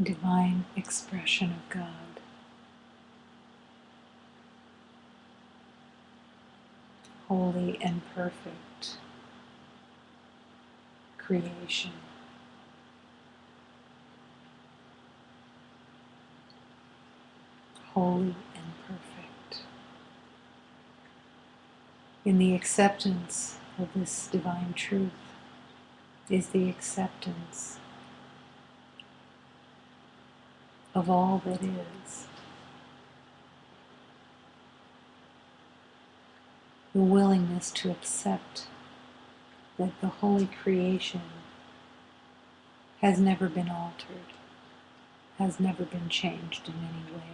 divine expression of God, holy and perfect creation. Holy and perfect. In the acceptance of this divine truth is the acceptance of all that is, the willingness to accept that the holy creation has never been altered, has never been changed in any way,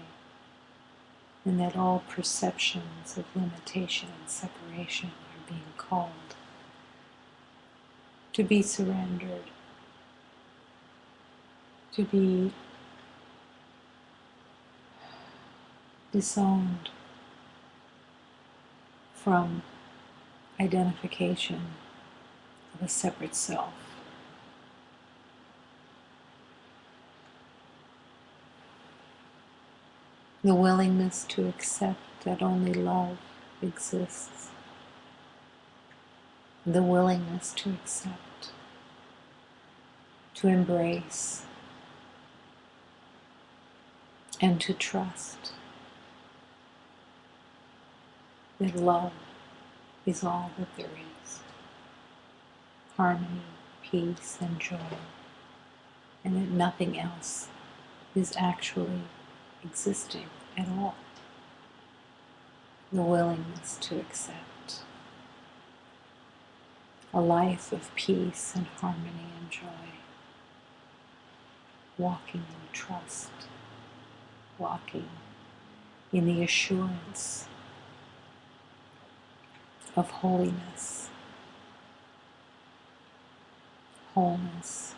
and that all perceptions of limitation and separation are being called to be surrendered, to be disowned from identification of a separate self. The willingness to accept that only love exists. The willingness to accept, to embrace, and to trust that love is all that there is. Harmony, peace, and joy, and that nothing else is actually existing at all. The willingness to accept a life of peace and harmony and joy, walking in trust, walking in the assurance of holiness, wholeness,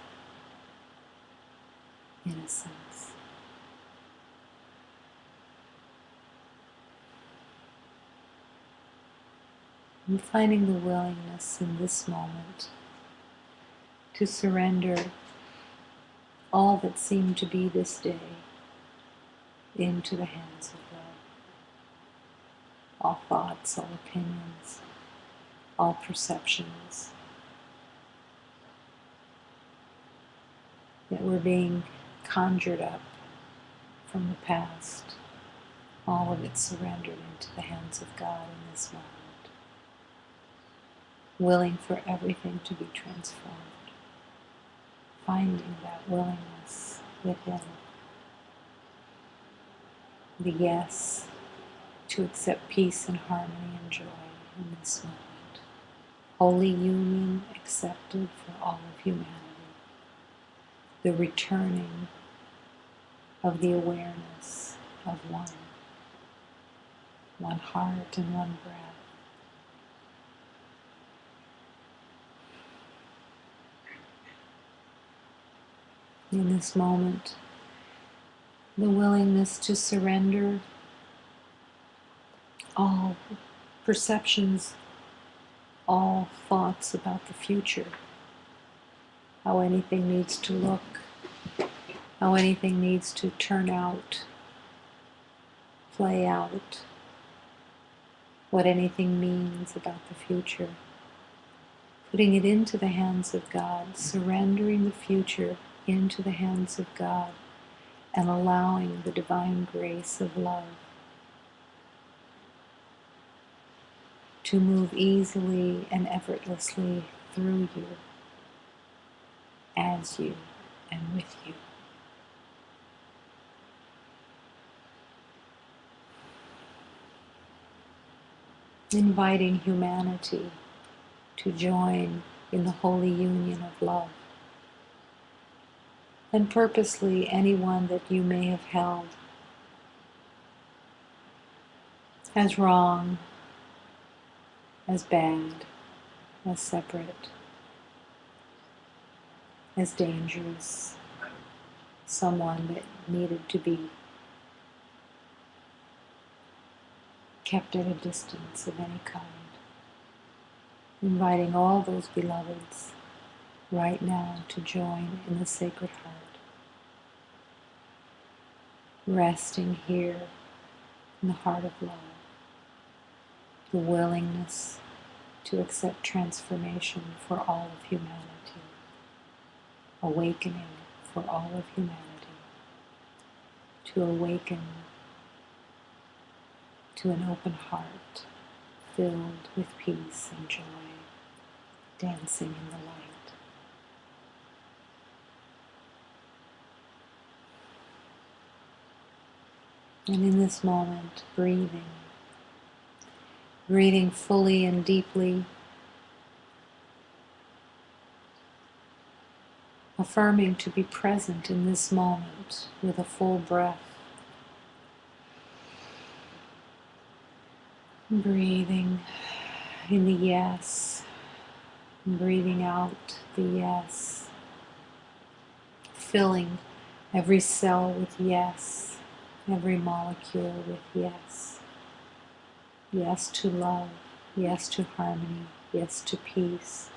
innocence. And finding the willingness in this moment to surrender all that seemed to be this day into the hands of love. All thoughts, all opinions, all perceptions that were being conjured up from the past, all of it surrendered into the hands of God in this moment, willing for everything to be transformed, finding that willingness within, the yes to accept peace and harmony and joy in this moment. Holy union accepted for all of humanity. The returning of the awareness of one heart and one breath. In this moment, the willingness to surrender all perceptions, all thoughts about the future, how anything needs to look, how anything needs to turn out, play out, what anything means about the future. Putting it into the hands of God, surrendering the future into the hands of God, and allowing the divine grace of love to move easily and effortlessly through you, as you, and with you. Inviting humanity to join in the holy union of love. And purposely anyone that you may have held as wrong, as bad, as separate, as dangerous, someone that needed to be kept at a distance of any kind. Inviting all those beloveds right now to join in the Sacred Heart. resting here in the heart of love, the willingness to accept transformation for all of humanity, awakening for all of humanity, to awaken to an open heart filled with peace and joy, dancing in the light. And in this moment, breathing fully and deeply, affirming to be present in this moment with a full breath. Breathing in the yes, breathing out the yes, filling every cell with yes, every molecule with yes. Yes to love, yes to harmony, yes to peace,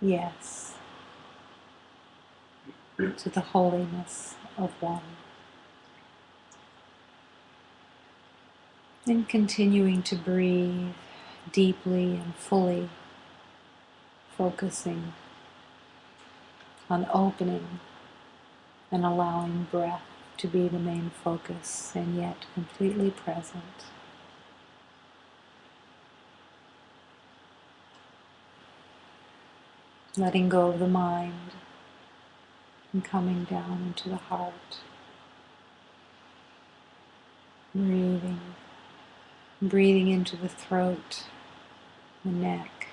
yes to the holiness of one. And continuing to breathe deeply and fully, focusing on opening and allowing breath to be the main focus, and yet completely present. Letting go of the mind and coming down into the heart. Breathing into the throat, the neck.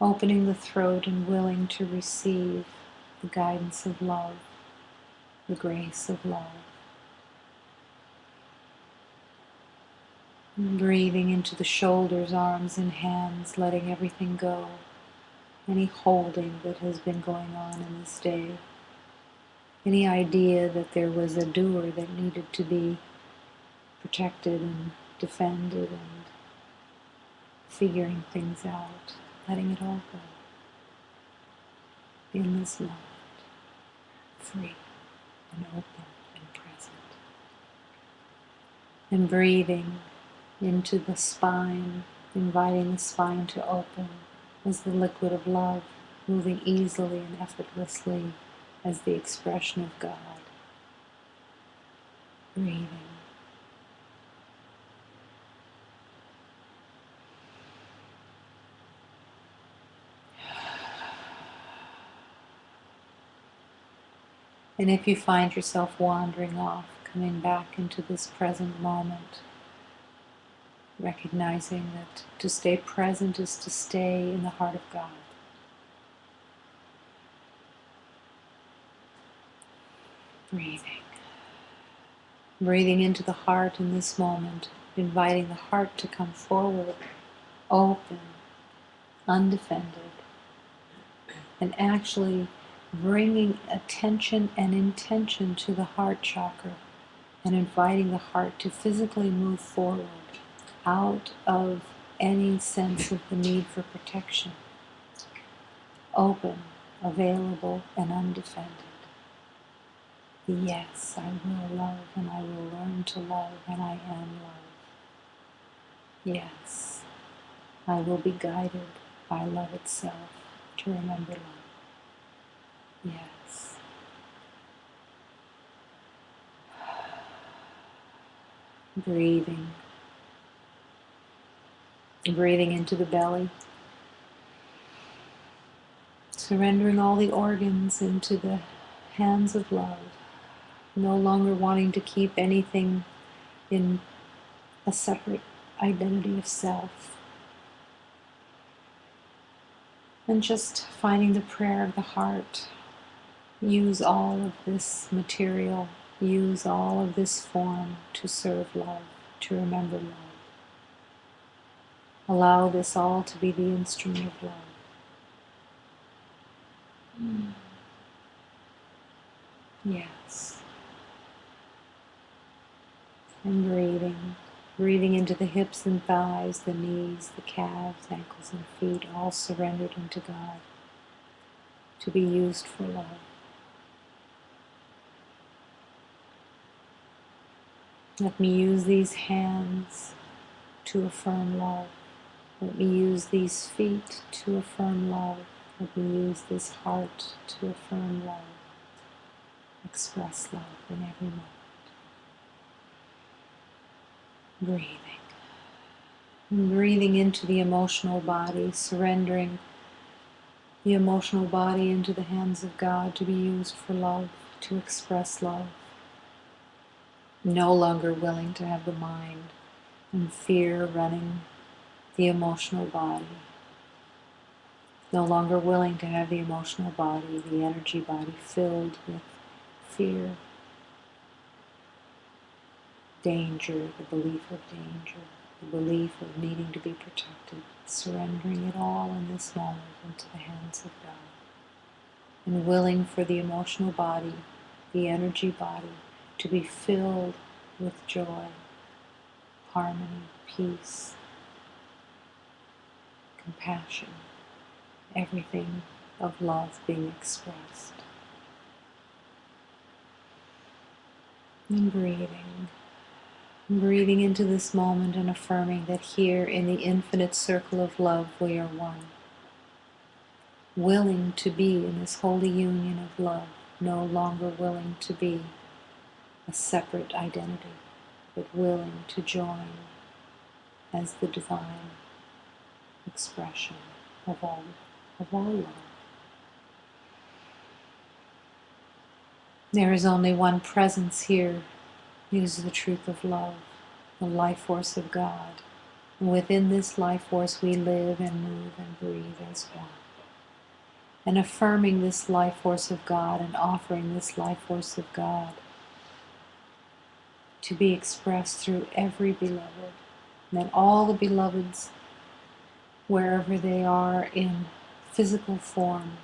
Opening the throat and willing to receive the guidance of love, the grace of love. Breathing into the shoulders, arms, and hands, letting everything go. Any holding that has been going on in this day. Any idea that there was a doer that needed to be protected and defended and figuring things out. Letting it all go. In this moment, free and open and present. And breathing into the spine, inviting the spine to open as the liquid of love, moving easily and effortlessly as the expression of God. Breathing. And if you find yourself wandering off, coming back into this present moment, recognizing that to stay present is to stay in the heart of God. Breathing. Breathing into the heart in this moment, inviting the heart to come forward, open, undefended, and actually bringing attention and intention to the heart chakra and inviting the heart to physically move forward out of any sense of the need for protection. Open, available, and undefended. Yes, I will love, and I will learn to love, and I am love. Yes, I will be guided by love itself to remember love. Yes. Breathing. Breathing into the belly. Surrendering all the organs into the hands of love. No longer wanting to keep anything in a separate identity of self. And just finding the prayer of the heart. Use all of this material, use all of this form to serve love, to remember love. Allow this all to be the instrument of love. Yes. And breathing into the hips and thighs, the knees, the calves, ankles, and feet, all surrendered into God to be used for love. Let me use these hands to affirm love. Let me use these feet to affirm love. Let me use this heart to affirm love. Express love in every moment. Breathing. And breathing into the emotional body, surrendering the emotional body into the hands of God to be used for love, to express love. No longer willing to have the mind and fear running the emotional body. No longer willing to have the emotional body, the energy body filled with fear, danger, the belief of danger, the belief of needing to be protected, surrendering it all in this moment into the hands of God, and willing for the emotional body, the energy body, to be filled with joy, harmony, peace, compassion, everything of love being expressed. And breathing into this moment and affirming that here in the infinite circle of love we are one. Willing to be in this holy union of love, no longer willing to be a separate identity, but willing to join as the divine expression of all love. There is only one presence here. It is the truth of love, the life force of God. And within this life force we live and move and breathe as one. And affirming this life force of God and offering this life force of God to be expressed through every beloved. And that all the beloveds, wherever they are in physical form,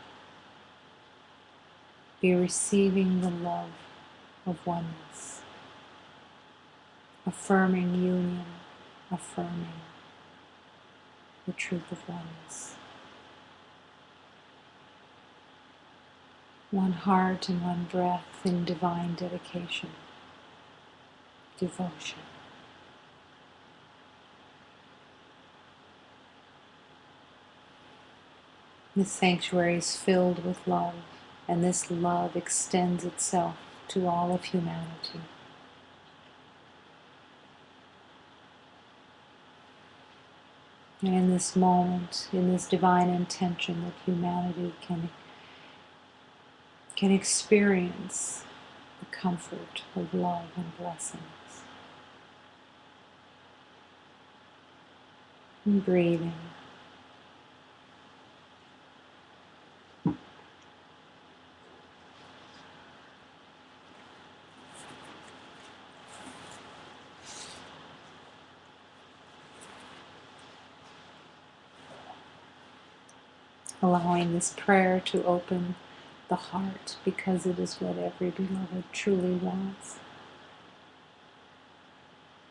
be receiving the love of oneness. Affirming union, affirming the truth of oneness. One heart and one breath in divine dedication, devotion. This sanctuary is filled with love, and this love extends itself to all of humanity. And in this moment, in this divine intention, that humanity can experience the comfort of love and blessings. And breathing. Allowing this prayer to open the heart, because it is what every beloved truly wants.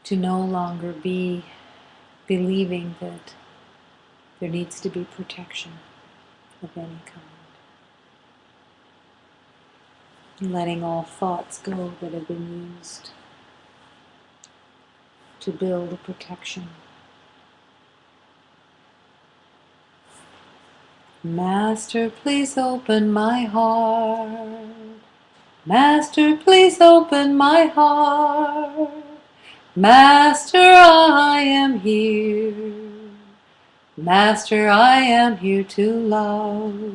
To no longer be believing that there needs to be protection of any kind. Letting all thoughts go that have been used to build a protection. Master, please open my heart. Master, please open my heart. Master, I am here. Master, I am here to love.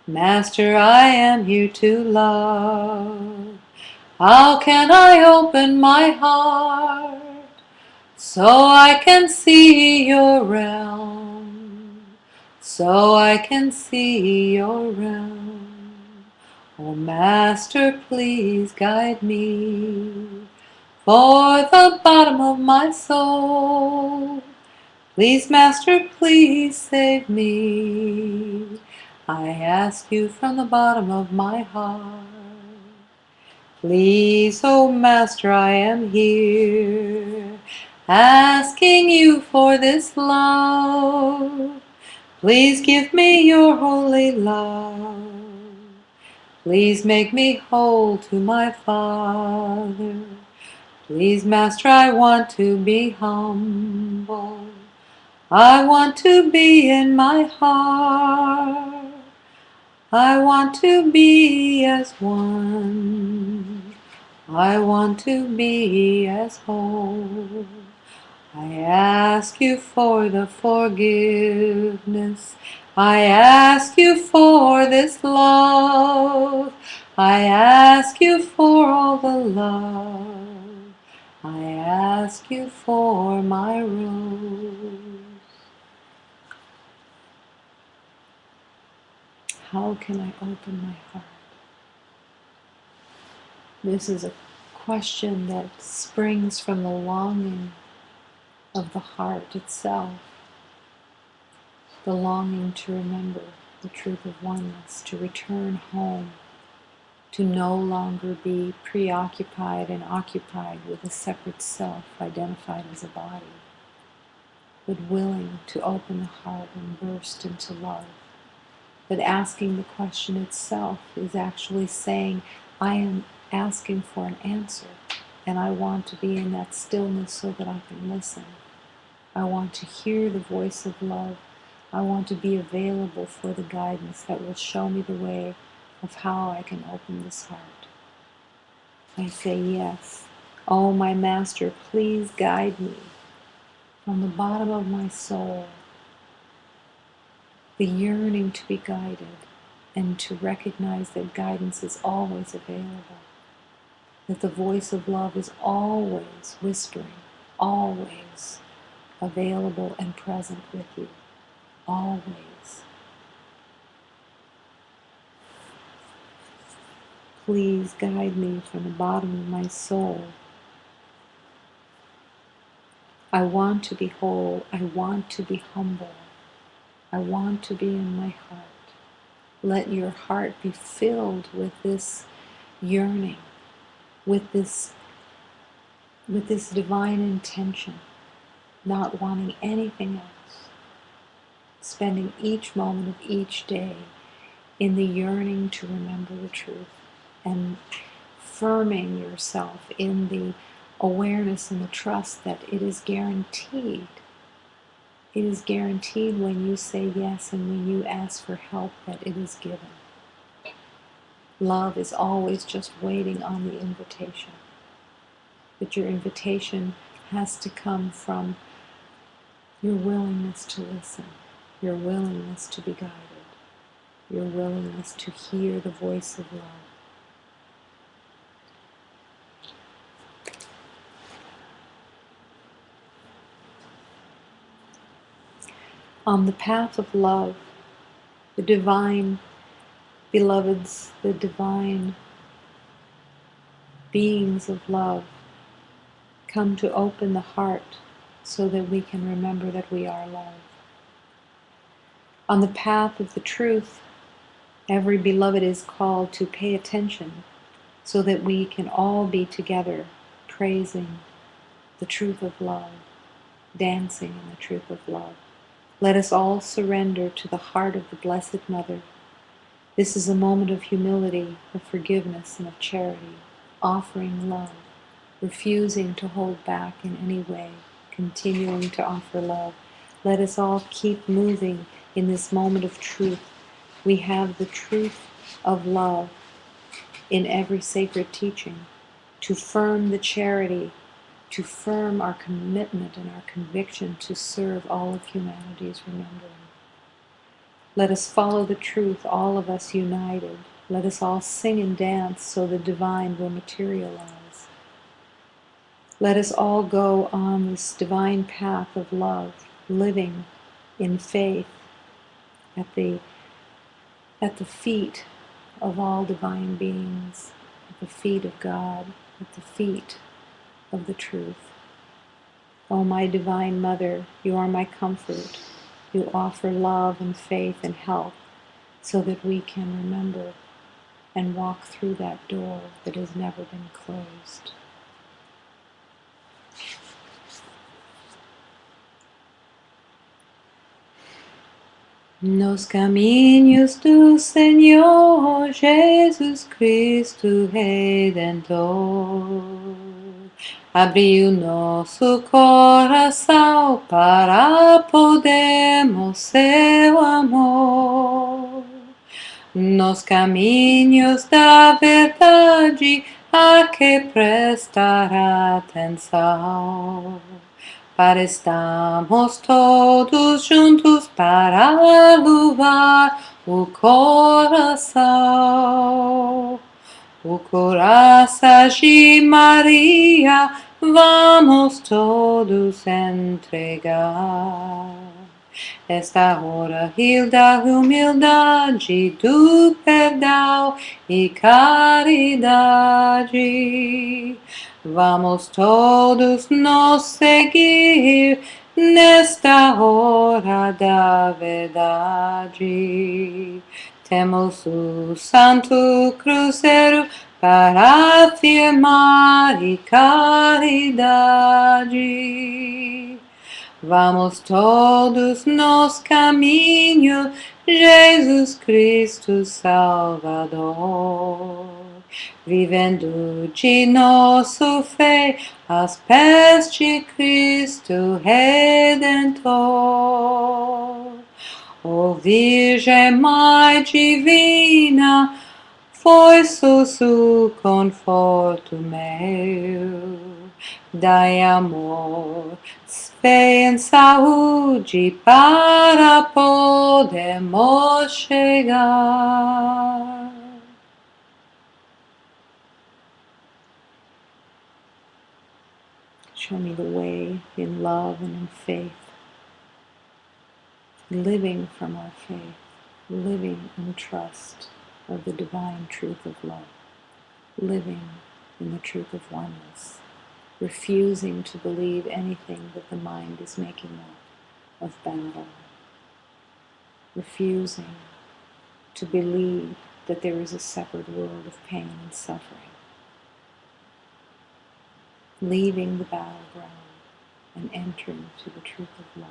Master, I am here to love. How can I open my heart so I can see your realm? So I can see your realm. Oh, Master, please guide me for the bottom of my soul. Please, Master, please save me. I ask you from the bottom of my heart. Please, oh Master, I am here, asking you for this love. Please give me your holy love. Please make me whole to my Father. Please, Master, I want to be humble. I want to be in my heart. I want to be as one. I want to be as whole. I ask you for the forgiveness. I ask you for this love. I ask you for all the love. I ask you for my rose. How can I open my heart? This is a question that springs from the longing of the heart itself, the longing to remember the truth of oneness, to return home, to no longer be preoccupied and occupied with a separate self identified as a body, but willing to open the heart and burst into love. That asking the question itself is actually saying, I am asking for an answer, and I want to be in that stillness so that I can listen. I want to hear the voice of love. I want to be available for the guidance that will show me the way of how I can open this heart. I say yes. Oh, my Master, please guide me from the bottom of my soul. The yearning to be guided and to recognize that guidance is always available. That the voice of love is always whispering, always available and present with you. Always. Please guide me from the bottom of my soul. I want to be whole. I want to be humble. I want to be in my heart. Let your heart be filled with this yearning, with this divine intention, not wanting anything else. Spending each moment of each day in the yearning to remember the truth and firming yourself in the awareness and the trust that it is guaranteed. It is guaranteed when you say yes and when you ask for help that it is given. Love is always just waiting on the invitation. But your invitation has to come from your willingness to listen, your willingness to be guided, your willingness to hear the voice of love. On the path of love, the divine beloveds, the divine beings of love come to open the heart so that we can remember that we are love. On the path of the truth, every beloved is called to pay attention so that we can all be together praising the truth of love, dancing in the truth of love. Let us all surrender to the heart of the Blessed Mother. This is a moment of humility, of forgiveness, and of charity, offering love, refusing to hold back in any way, continuing to offer love. Let us all keep moving in this moment of truth. We have the truth of love in every sacred teaching to firm the charity, to firm our commitment and our conviction to serve all of humanity's remembering. Let us follow the truth, all of us united. Let us all sing and dance so the divine will materialize. Let us all go on this divine path of love, living in faith at the feet of all divine beings, at the feet of God, at the feet of the truth. O my Divine Mother, you are my comfort. You offer love and faith and help so that we can remember and walk through that door that has never been closed. Nos caminhos do Senhor Jesus Cristo Redentor, Abriu nosso coração para podermos seu amor. Nos caminhos da verdade há que prestar atenção, para estarmos todos juntos para louvar o coração. O coração de Maria vamos todos entregar. Esta hora da humildade, do perdão e caridade. Vamos todos nos seguir nesta hora da verdade. Temos o Santo Cruzeiro para afirmar e caridade. Vamos todos nos caminhos, Jesus Cristo Salvador, vivendo de nosso fé aos pés de Cristo Redentor. Ó Virgem Mãe Divina, foi o conforto meu, dai amor, fé e saúde para podermos chegar. Show me the way in love and in faith, living from our faith, living in trust of the divine truth of love, living in the truth of oneness, refusing to believe anything that the mind is making up of battle, refusing to believe that there is a separate world of pain and suffering, leaving the battleground and entering to the truth of love.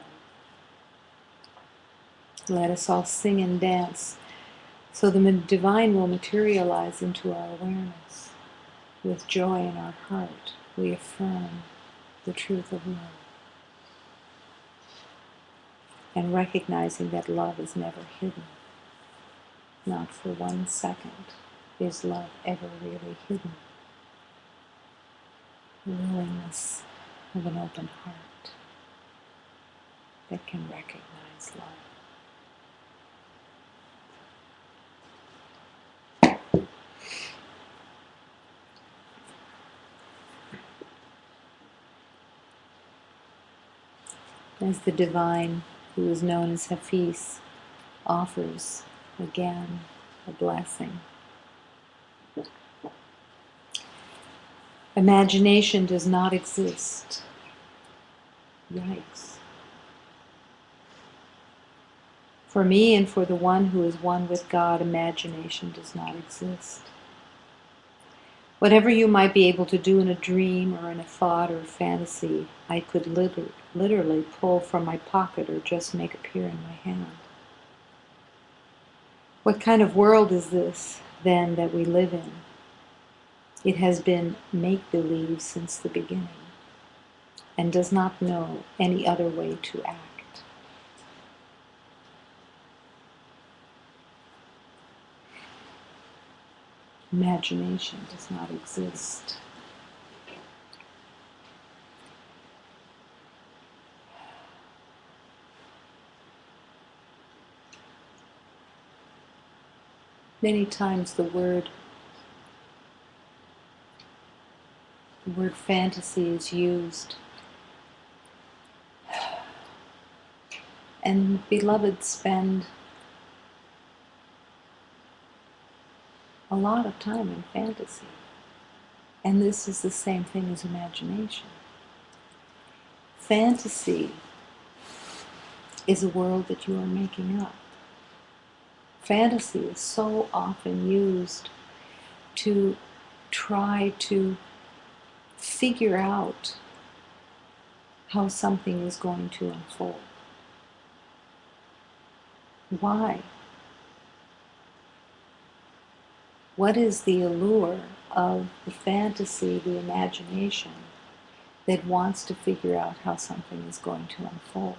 Let us all sing and dance so the divine will materialize into our awareness. With joy in our heart, we affirm the truth of love. And recognizing that love is never hidden. Not for 1 second is love ever really hidden. The willingness of an open heart that can recognize love. As the divine, who is known as Hafiz, offers again a blessing. Imagination does not exist. Yikes. For me and for the one who is one with God, imagination does not exist. Whatever you might be able to do in a dream or in a thought or a fantasy, I could literally pull from my pocket or just make appear in my hand. What kind of world is this, then, that we live in? It has been make-believe since the beginning and does not know any other way to act. Imagination does not exist. Many times the word fantasy is used, and beloveds spend a lot of time in fantasy, and this is the same thing as imagination. Fantasy is a world that you are making up. Fantasy is so often used to try to figure out how something is going to unfold. Why? What is the allure of the fantasy, the imagination, that wants to figure out how something is going to unfold.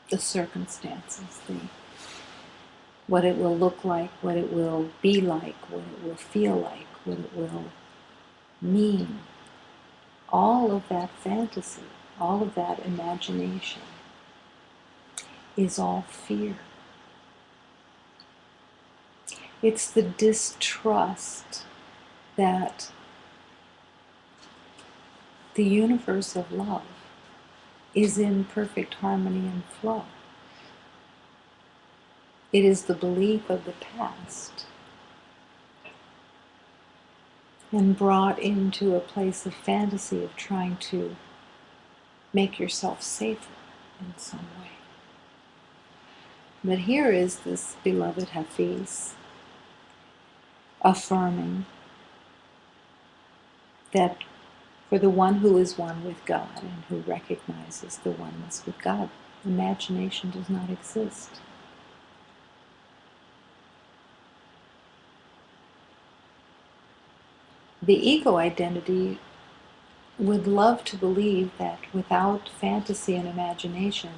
The circumstances, what it will look like, what it will be like, what it will feel like, what it will mean. All of that fantasy, all of that imagination is all fear. It's the distrust that the universe of love is in perfect harmony and flow. It is the belief of the past and brought into a place of fantasy of trying to make yourself safer in some way. But here is this beloved Hafiz affirming that for the one who is one with God and who recognizes the oneness with God, imagination does not exist. The ego identity would love to believe that without fantasy and imagination,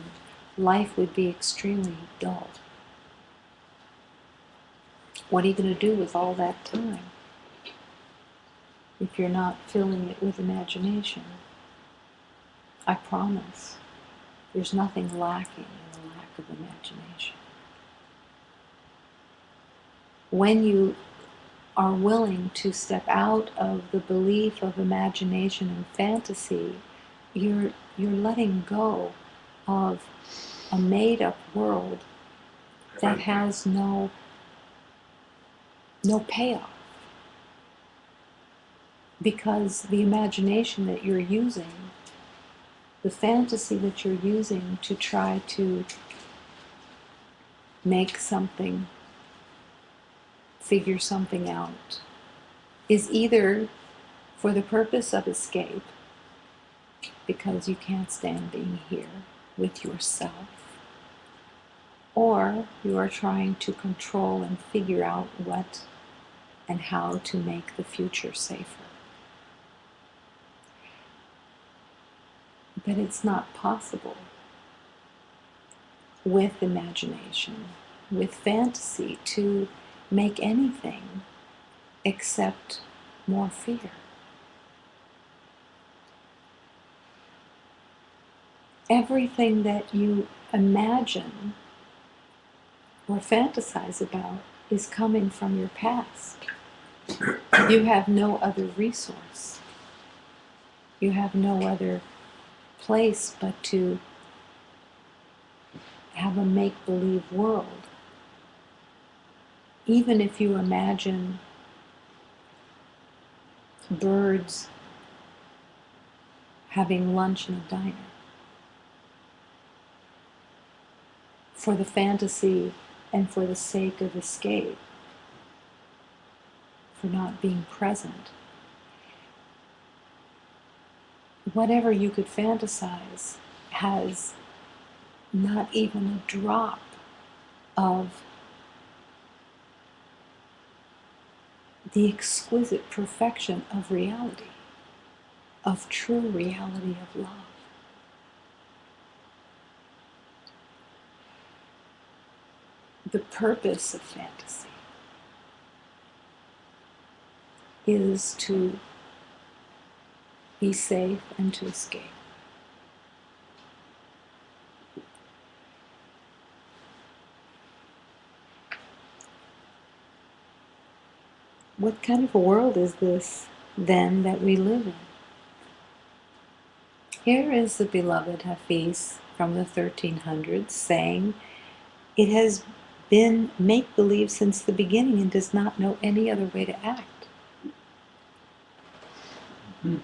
life would be extremely dull. What are you going to do with all that time if you're not filling it with imagination? I promise there's nothing lacking in the lack of imagination. When you are willing to step out of the belief of imagination and fantasy, you're letting go of a made-up world that has no payoff. Because the imagination that you're using, the fantasy that you're using to try to make something, figure something out, is either for the purpose of escape, because you can't stand being here with yourself, or you are trying to control and figure out what and how to make the future safer. But it's not possible with imagination, with fantasy, to make anything except more fear. Everything that you imagine or fantasize about is coming from your past. You have no other resource. You have no other place but to have a make-believe world. Even if you imagine birds having lunch in a diner, for the fantasy and for the sake of escape, for not being present, whatever you could fantasize has not even a drop of the exquisite perfection of reality, of true reality of love. The purpose of fantasy is to be safe and to escape. What kind of a world is this, then, that we live in? Here is the beloved Hafiz from the 1300s saying, it has been make-believe since the beginning and does not know any other way to act. Mm-hmm.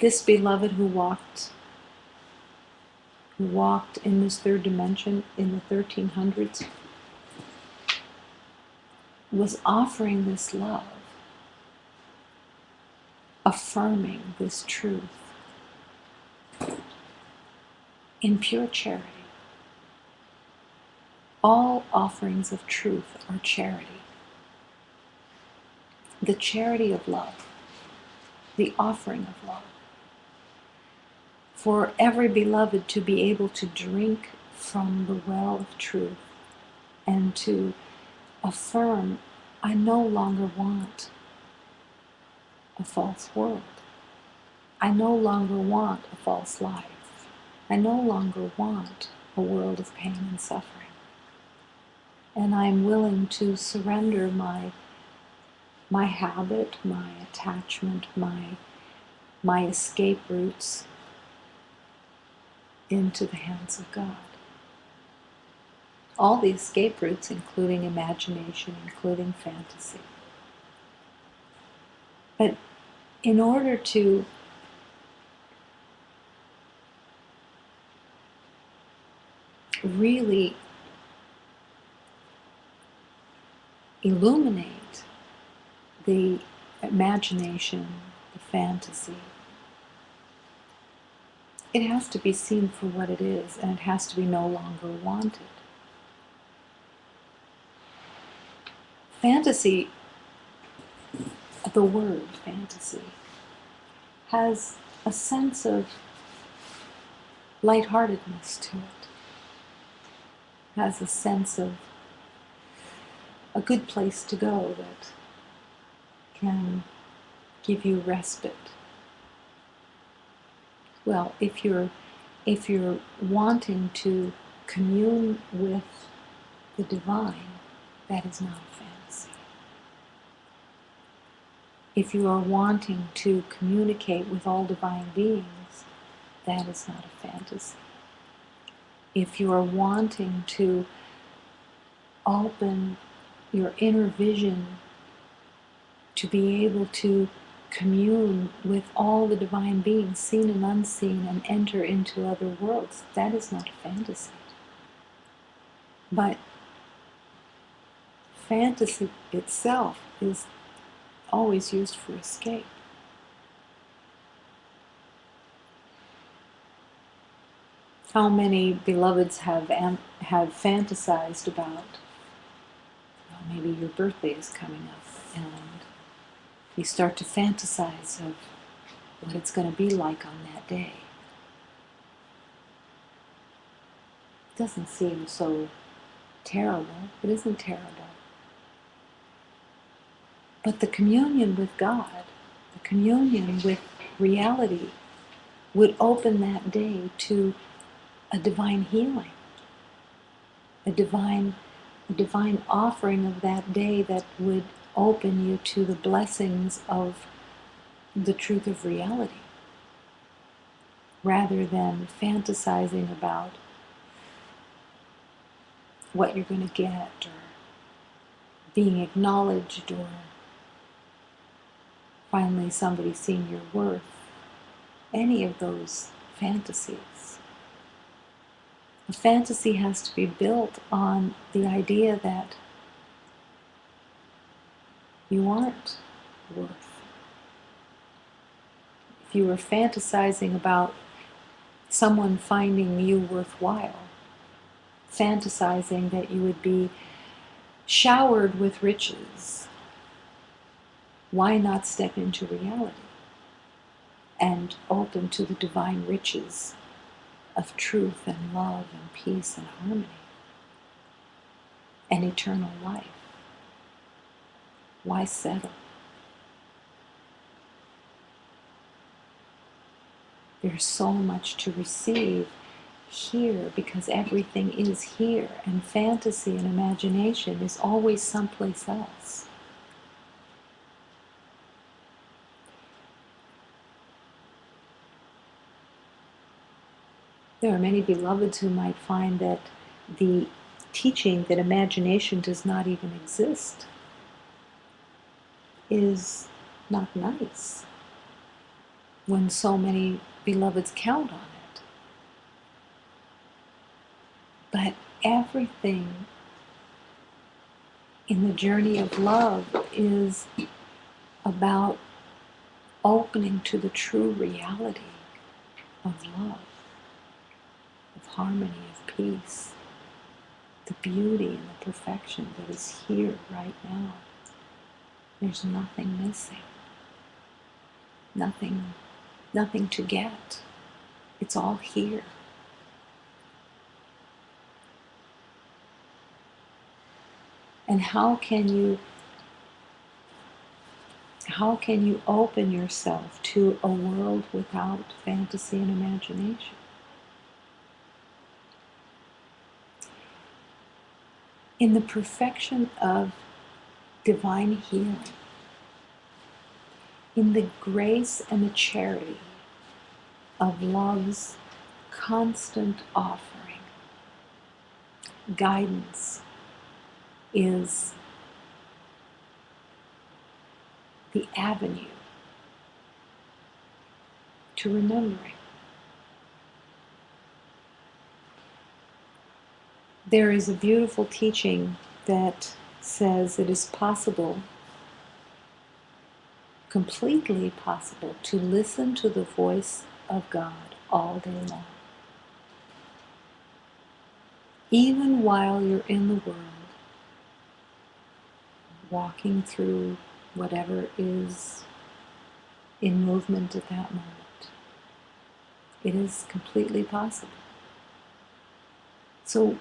This beloved who walked in this third dimension in the 1300s was offering this love, affirming this truth in pure charity. All offerings of truth are charity. the charity of love, the offering of love. For every beloved to be able to drink from the well of truth and to affirm, I no longer want a false world. I no longer want a false life. I no longer want a world of pain and suffering. And I'm willing to surrender my habit, my attachment, my escape routes into the hands of God. All the escape routes, including imagination, including fantasy. But in order to really illuminate the imagination, the fantasy, it has to be seen for what it is, and it has to be no longer wanted. Fantasy, the word fantasy, has a sense of lightheartedness to it, has a sense of a good place to go that can give you respite. Well, if you're wanting to commune with the divine, that is not a fantasy. If you are wanting to communicate with all divine beings, that is not a fantasy. If you are wanting to open your inner vision to be able to commune with all the divine beings, seen and unseen, and enter into other worlds, that is not a fantasy. But fantasy itself is always used for escape. How many beloveds have fantasized about, well, maybe your birthday is coming up, and you start to fantasize of what it's going to be like on that day. It doesn't seem so terrible. It isn't terrible. But the communion with God, the communion with reality, would open that day to a divine healing, a divine offering of that day that would open you to the blessings of the truth of reality, rather than fantasizing about what you're going to get, or being acknowledged, or finally somebody seeing your worth. Any of those fantasies. A fantasy has to be built on the idea that you aren't worth. If you were fantasizing about someone finding you worthwhile, fantasizing that you would be showered with riches, why not step into reality and open to the divine riches of truth and love and peace and harmony and eternal life? Why settle? There's so much to receive here, because everything is here, and fantasy and imagination is always someplace else. There are many beloveds who might find that the teaching that imagination does not even exist is not nice, when so many beloveds count on it. But everything in the journey of love is about opening to the true reality of love, of harmony, of peace, the beauty and the perfection that is here right now. There's nothing missing. Nothing to get. It's all here. And how can you open yourself to a world without fantasy and imagination? In the perfection of divine healing, in the grace and the charity of love's constant offering, guidance is the avenue to remembering. There is a beautiful teaching that says it is possible, completely possible, to listen to the voice of God all day long. Even while you're in the world, walking through whatever is in movement at that moment. It is completely possible. So,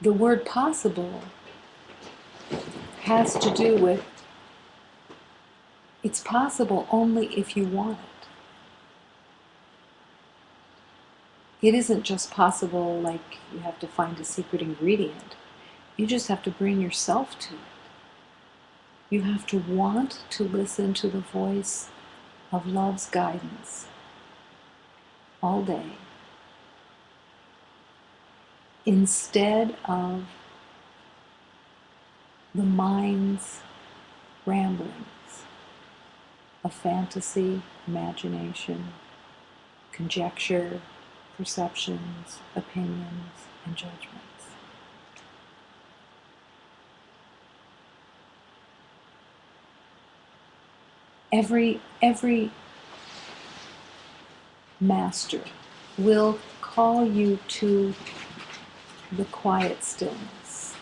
the word possible has to do with it's possible only if you want it. It isn't just possible like you have to find a secret ingredient. You just have to bring yourself to it. You have to want to listen to the voice of love's guidance all day, instead of the mind's ramblings of fantasy, imagination, conjecture, perceptions, opinions, and judgments. Every master will call you to the quiet stillness.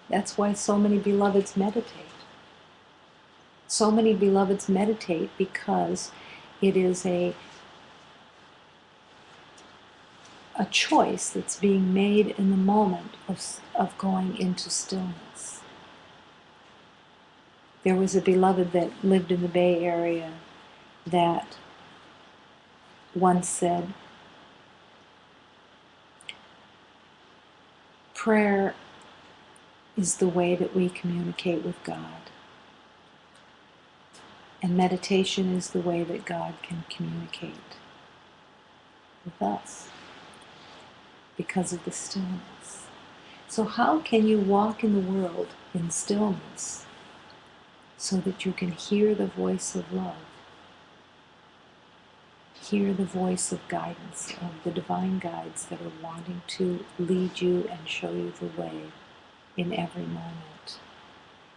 That's why so many beloveds meditate. So many beloveds meditate because it is a choice that's being made in the moment of going into stillness. There was a beloved that lived in the Bay Area that once said, prayer is the way that we communicate with God. And meditation is the way that God can communicate with us because of the stillness. So how can you walk in the world in stillness so that you can hear the voice of love, hear the voice of guidance, of the divine guides that are wanting to lead you and show you the way in every moment?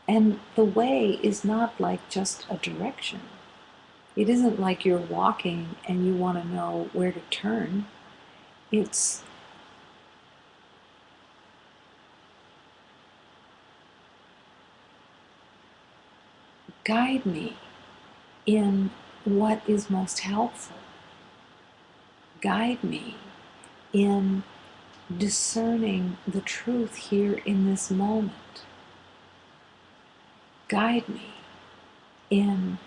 And the way is not like just a direction. It isn't like you're walking and you want to know where to turn. It's guide me in what is most helpful. Guide me in discerning the truth here in this moment. Guide me in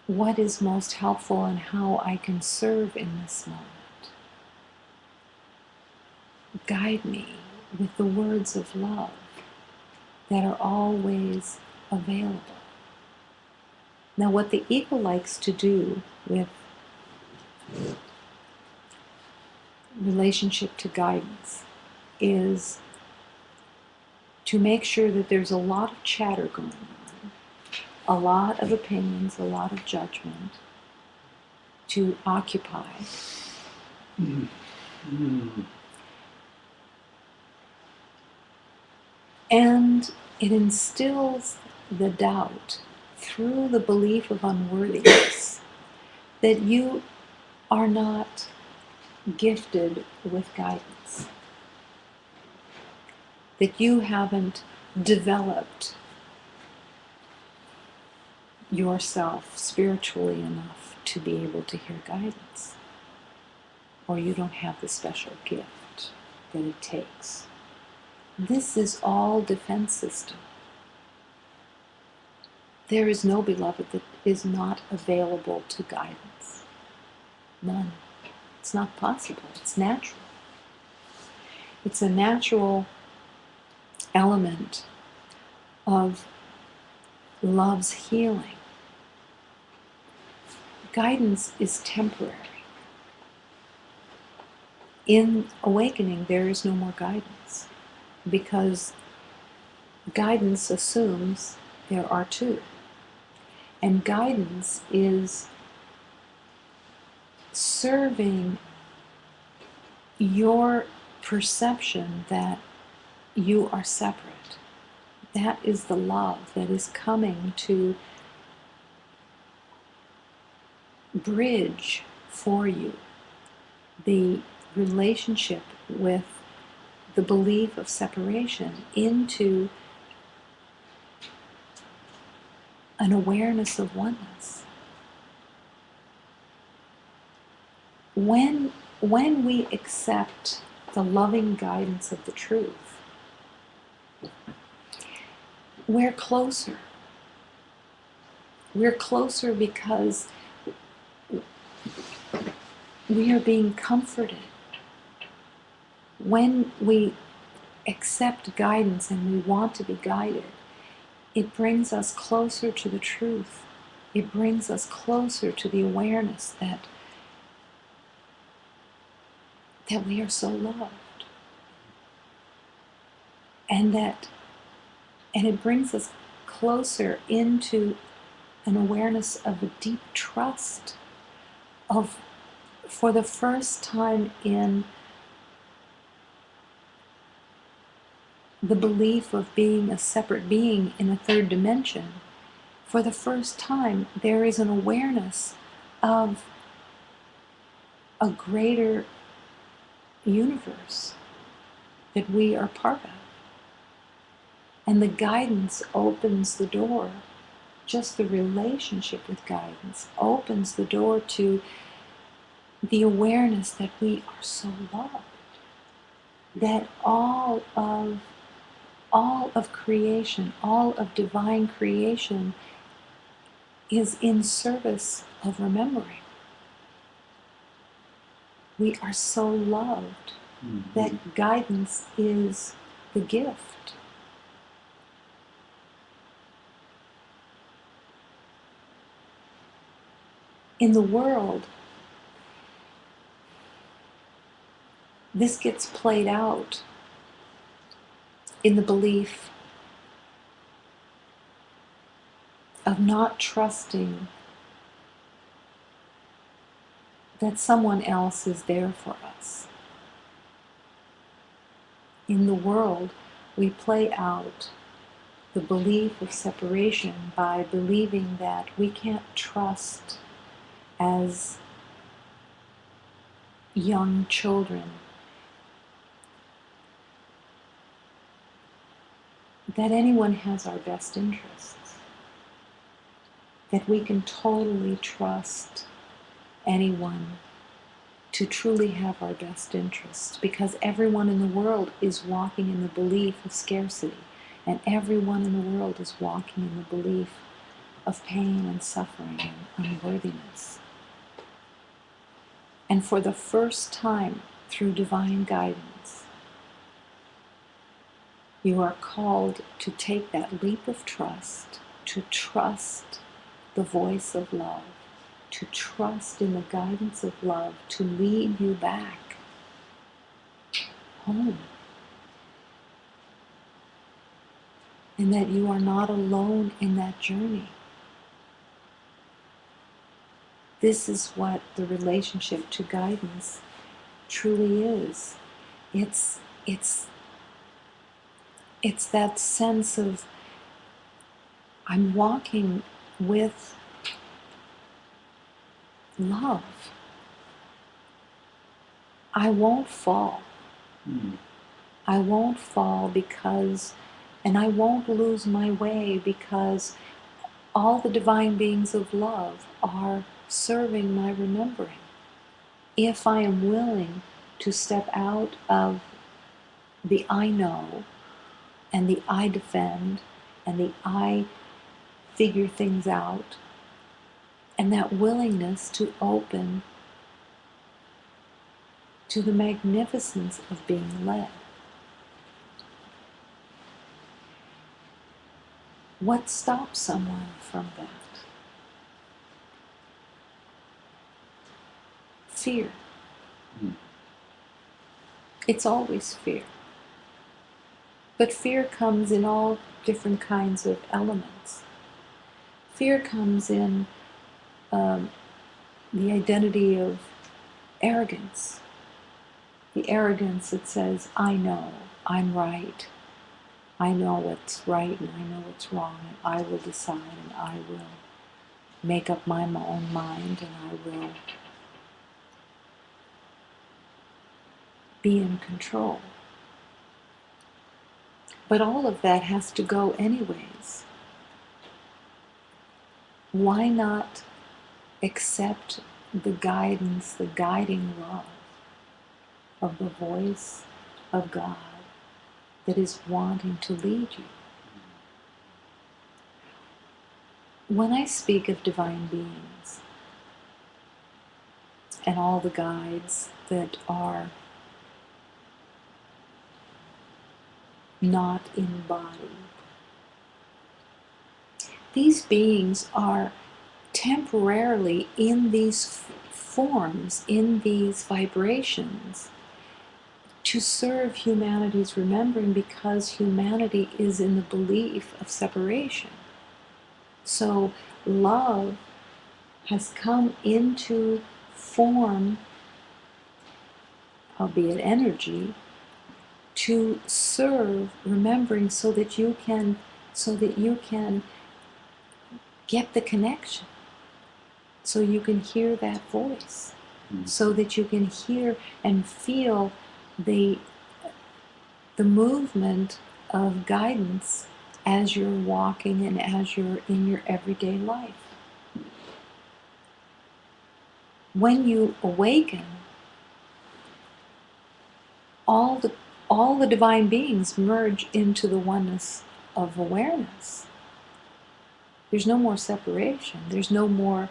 what is most helpful and how I can serve in this moment. Guide me with the words of love that are always available. Now, what the ego likes to do with relationship to guidance is to make sure that there's a lot of chatter going on, a lot of opinions, a lot of judgment to occupy. And it instills the doubt through the belief of unworthiness that you are not gifted with guidance, that you haven't developed yourself spiritually enough to be able to hear guidance, or you don't have the special gift that it takes. This is all defense system. There is no beloved that is not available to guidance. None. It's not possible. It's natural. It's a natural element of love's healing. Guidance is temporary. In awakening, there is no more guidance, because guidance assumes there are two. And guidance is serving your perception that you are separate. That is the love that is coming to bridge for you the relationship with the belief of separation into an awareness of oneness. When we accept the loving guidance of the truth, we're closer. We're closer because we are being comforted. When we accept guidance and we want to be guided, it brings us closer to the truth. It brings us closer to the awareness that we are so loved. And it brings us closer into an awareness of a deep trust of, for the first time in the belief of being a separate being in a third dimension, for the first time there is an awareness of a greater universe that we are part of. And the guidance opens the door. Just the relationship with guidance opens the door to the awareness that we are so loved, that all of creation, all of divine creation is in service of remembering. We are so loved that guidance is the gift. In the world, this gets played out in the belief of not trusting that someone else is there for us. In the world, we play out the belief of separation by believing that we can't trust as young children that anyone has our best interests, that we can totally trust anyone to truly have our best interests, because everyone in the world is walking in the belief of scarcity, and everyone in the world is walking in the belief of pain and suffering and unworthiness. And for the first time through divine guidance, you are called to take that leap of trust, to trust the voice of love, to trust in the guidance of love, to lead you back home. And that you are not alone in that journey. This is what the relationship to guidance truly is. It's that sense of, I'm walking with love. I won't fall. Mm. I won't fall because, and I won't lose my way because all the divine beings of love are serving my remembering. If I am willing to step out of the I know and the I defend and the I figure things out, and that willingness to open to the magnificence of being led. What stops someone from that? Fear. Mm. It's always fear. But fear comes in all different kinds of elements. Fear comes in the identity of arrogance. The arrogance that says, I know, I'm right, I know what's right and I know what's wrong, and I will decide and I will make up my own mind and I will be in control. But all of that has to go anyways. Why not accept the guidance, the guiding love of the voice of God that is wanting to lead you? When I speak of divine beings and all the guides that are not embodied, these beings are temporarily in these forms, in these vibrations, to serve humanity's remembering because humanity is in the belief of separation. So love has come into form, albeit energy, to serve remembering so that you can get the connection, so you can hear that voice, so that you can hear and feel the movement of guidance as you're walking and as you're in your everyday life. When you awaken, all the divine beings merge into the oneness of awareness. There's no more separation. There's no more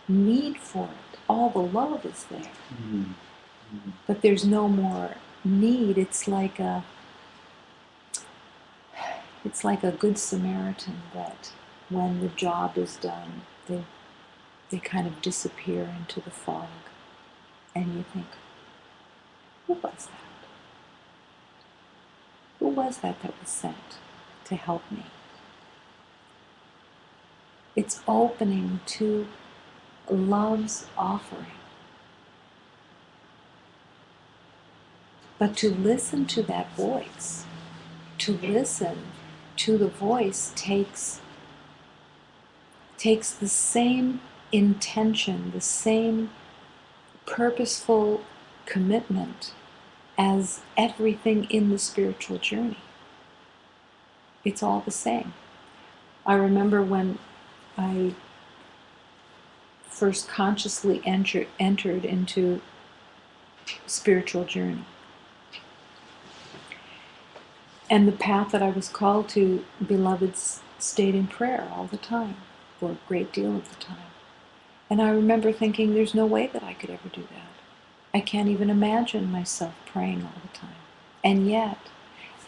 need for it. All the love is there. But there's no more need. It's like a good Samaritan that when the job is done, they kind of disappear into the fog. And you think, who was that? Who was that was sent to help me? It's opening to love's offering. But to listen to that voice, to listen to the voice takes the same intention, the same purposeful commitment as everything in the spiritual journey. It's all the same. I remember when I first consciously entered into spiritual journey, and the path that I was called to, beloveds stayed in prayer all the time, for a great deal of the time. And I remember thinking, there's no way that I could ever do that. I can't even imagine myself praying all the time. And yet,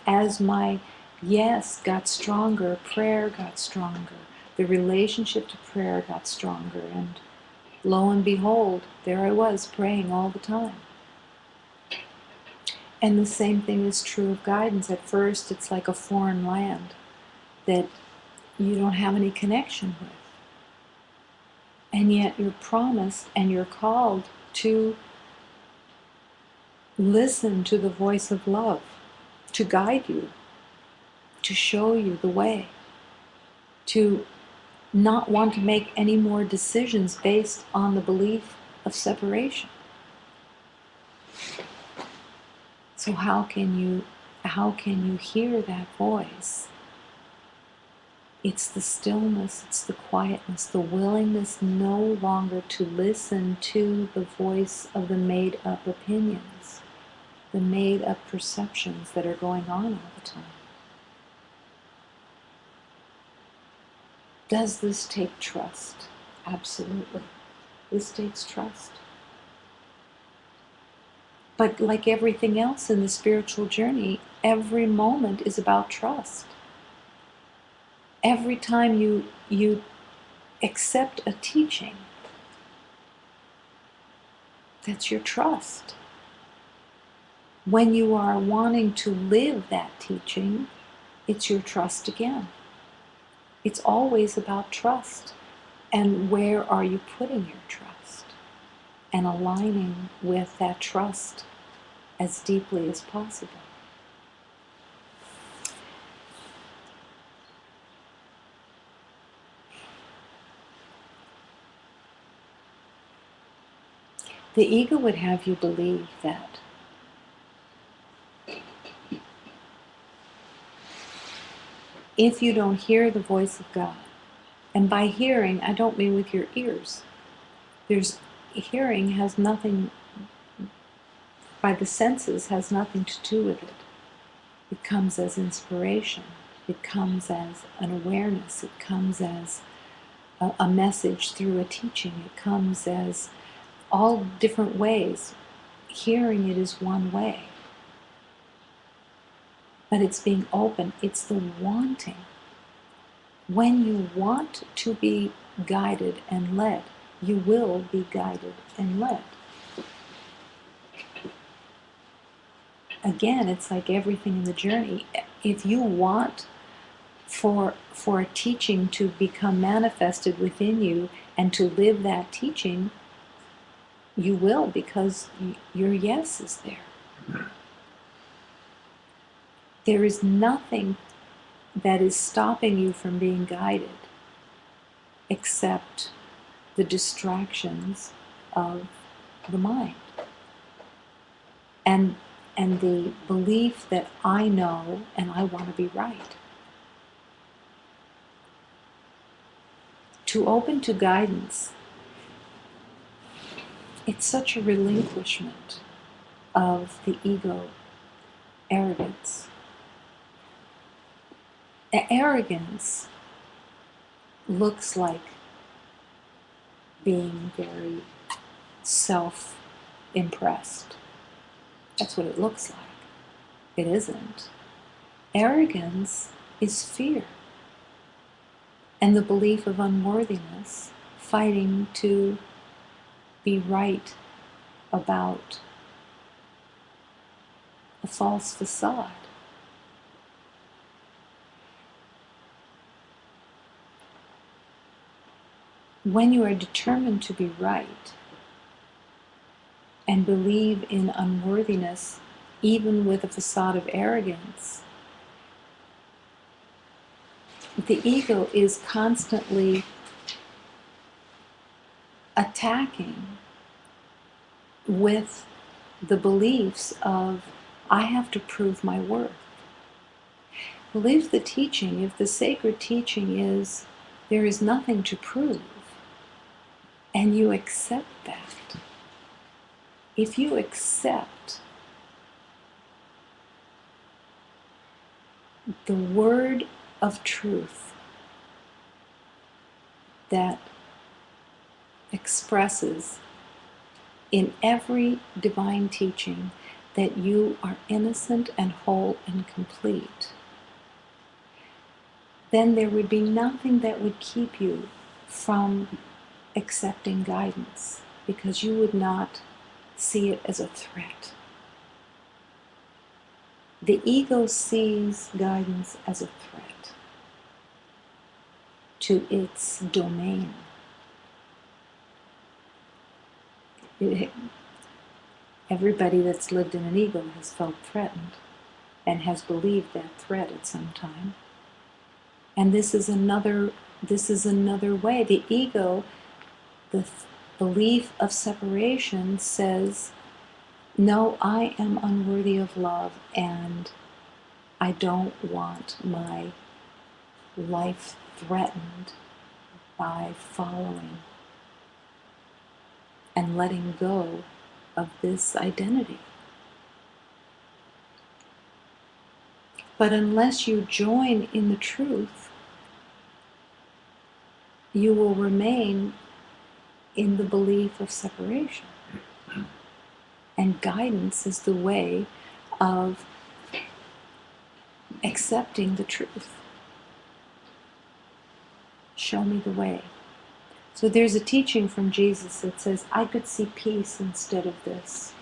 as my yes got stronger, prayer got stronger, the relationship to prayer got stronger, and lo and behold, there I was praying all the time. And the same thing is true of guidance. At first, it's like a foreign land that you don't have any connection with. And yet you're promised and you're called to listen to the voice of love, to guide you, to show you the way, to not want to make any more decisions based on the belief of separation. So how can you hear that voice? It's the stillness, it's the quietness, the willingness no longer to listen to the voice of the made-up opinions, the made-up perceptions that are going on all the time. Does this take trust? Absolutely. This takes trust. But like everything else in the spiritual journey, every moment is about trust. Every time you accept a teaching, that's your trust. When you are wanting to live that teaching, it's your trust again. It's always about trust. And where are you putting your trust? And aligning with that trust as deeply as possible. The ego would have you believe that if you don't hear the voice of God, and by hearing, I don't mean with your ears. Hearing has nothing, by the senses, has nothing to do with it. It comes as inspiration. It comes as an awareness. It comes as a message through a teaching. It comes as all different ways. Hearing it is one way. But it's being open. It's the wanting. When you want to be guided and led, you will be guided and led. Again, it's like everything in the journey. If you want for a teaching to become manifested within you and to live that teaching, you will, because your yes is there. There is nothing that is stopping you from being guided except the distractions of the mind. And the belief that I know and I want to be right. To open to guidance, it's such a relinquishment of the ego arrogance. Arrogance looks like being very self-impressed. That's what it looks like. It isn't. Arrogance is fear and the belief of unworthiness, fighting to be right about a false facade. When you are determined to be right and believe in unworthiness, even with a facade of arrogance, the ego is constantly attacking with the beliefs of, I have to prove my worth. Believe the teaching, if the sacred teaching is, there is nothing to prove, and you accept that. If you accept the word of truth that expresses in every divine teaching that you are innocent and whole and complete, then there would be nothing that would keep you from accepting guidance, because you would not see it as a threat. The ego sees guidance as a threat to its domain. Everybody that's lived in an ego has felt threatened and has believed that threat at some time. And this is another way. The ego, the belief of separation, says No, I am unworthy of love, and I don't want my life threatened by following and letting go of this identity. But unless you join in the truth, you will remain in the belief of separation. And guidance is the way of accepting the truth. Show me the way. So there's a teaching from Jesus that says, I could see peace instead of this.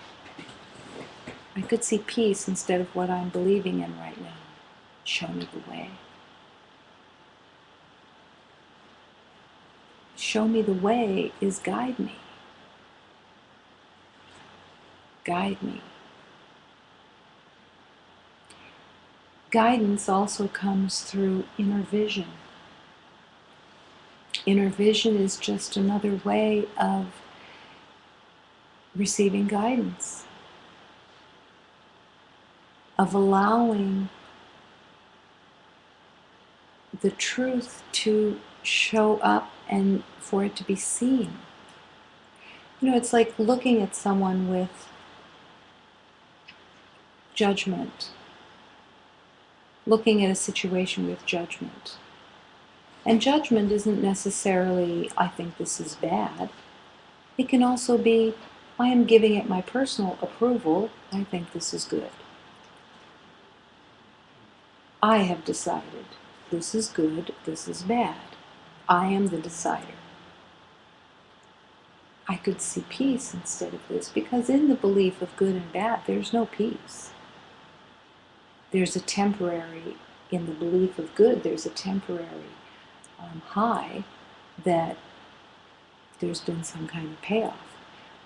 I could see peace instead of what I'm believing in right now. Show me the way. Show me the way is guide me. Guide me. Guidance also comes through inner vision. Inner vision is just another way of receiving guidance, of allowing the truth to show up and for it to be seen. You know, it's like looking at someone with judgment, looking at a situation with judgment. And judgment isn't necessarily, I think this is bad. It can also be, I am giving it my personal approval, I think this is good. I have decided, this is good, this is bad. I am the decider. I could see peace instead of this, because in the belief of good and bad, there's no peace. There's a temporary, in the belief of good, there's a temporary high that there's been some kind of payoff,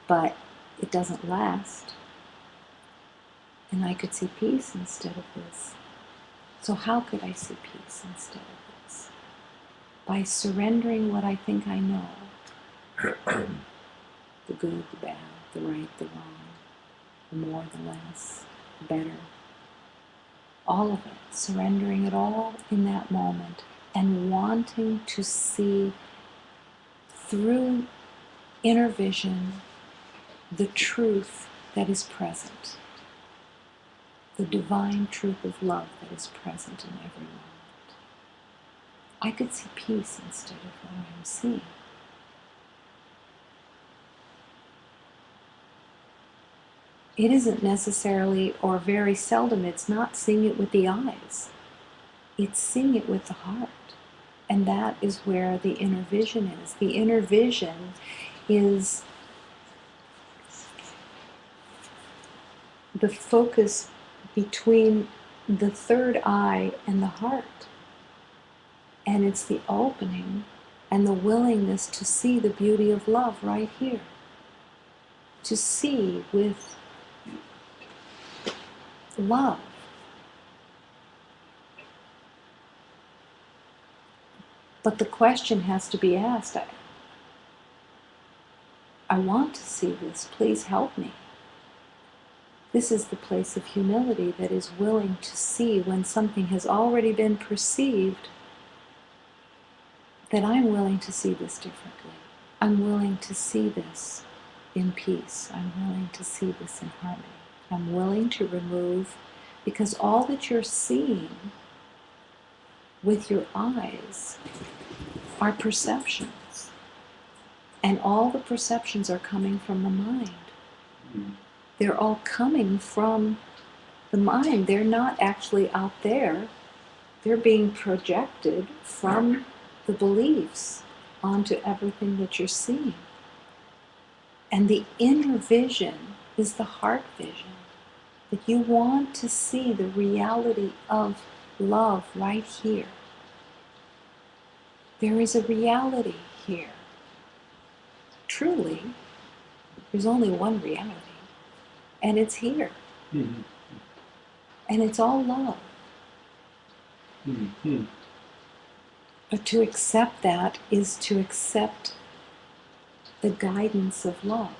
but it doesn't last. And I could see peace instead of this. So how could I see peace instead of this? By surrendering what I think I know. The good, the bad, the right, the wrong, the more, the less, the better. All of it, surrendering it all in that moment and wanting to see through inner vision the truth that is present, the divine truth of love that is present in every moment. I could see peace instead of what I'm seeing. It isn't necessarily, or very seldom, it's not seeing it with the eyes. It's seeing it with the heart. And that is where the inner vision is. The inner vision is the focus between the third eye and the heart. And it's the opening and the willingness to see the beauty of love right here. To see with love. But the question has to be asked, I want to see this, please help me. This is the place of humility that is willing to see when something has already been perceived, that I'm willing to see this differently. I'm willing to see this in peace. I'm willing to see this in harmony. I'm willing to remove, because all that you're seeing with your eyes are perceptions. And all the perceptions are coming from the mind. They're all coming from the mind. They're not actually out there. They're being projected from the beliefs onto everything that you're seeing. And the inner vision is the heart vision. That you want to see the reality of love right here. There is a reality here. Truly, there's only one reality. And it's here. Mm-hmm. And it's all love. Mm-hmm. But to accept that is to accept the guidance of love.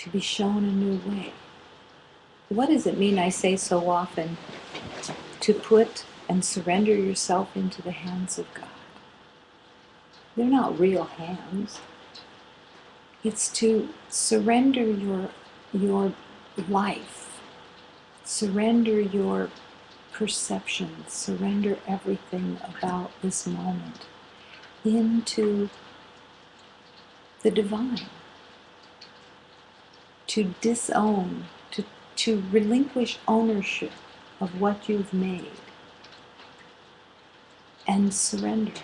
to be shown a new way. What does it mean, I say so often, to put and surrender yourself into the hands of God? They're not real hands. It's to surrender your life, surrender your perceptions, surrender everything about this moment into the divine, to disown, to relinquish ownership of what you've made and surrender it.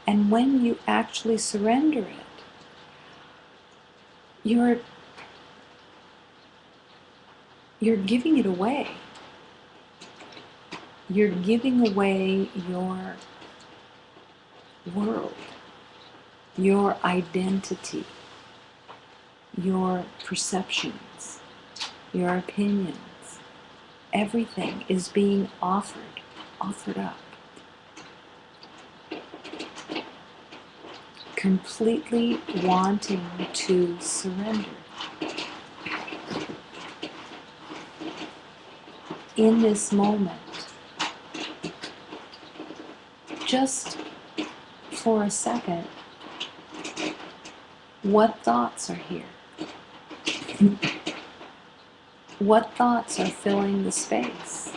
And when you actually surrender it, you're giving it away. You're giving away your world, your identity, your perceptions, your opinions. Everything is being offered up. Completely wanting to surrender. In this moment, just for a second, what thoughts are here? What thoughts are filling the space?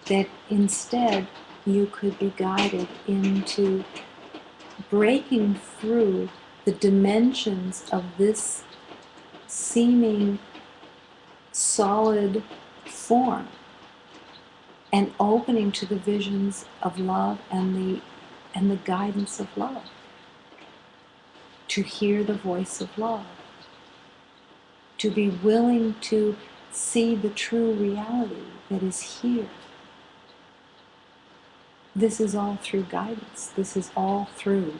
That instead you could be guided into breaking through the dimensions of this seeming solid form and opening to the visions of love and the guidance of love, to hear the voice of love, to be willing to see the true reality that is here. This is all through guidance. This is all through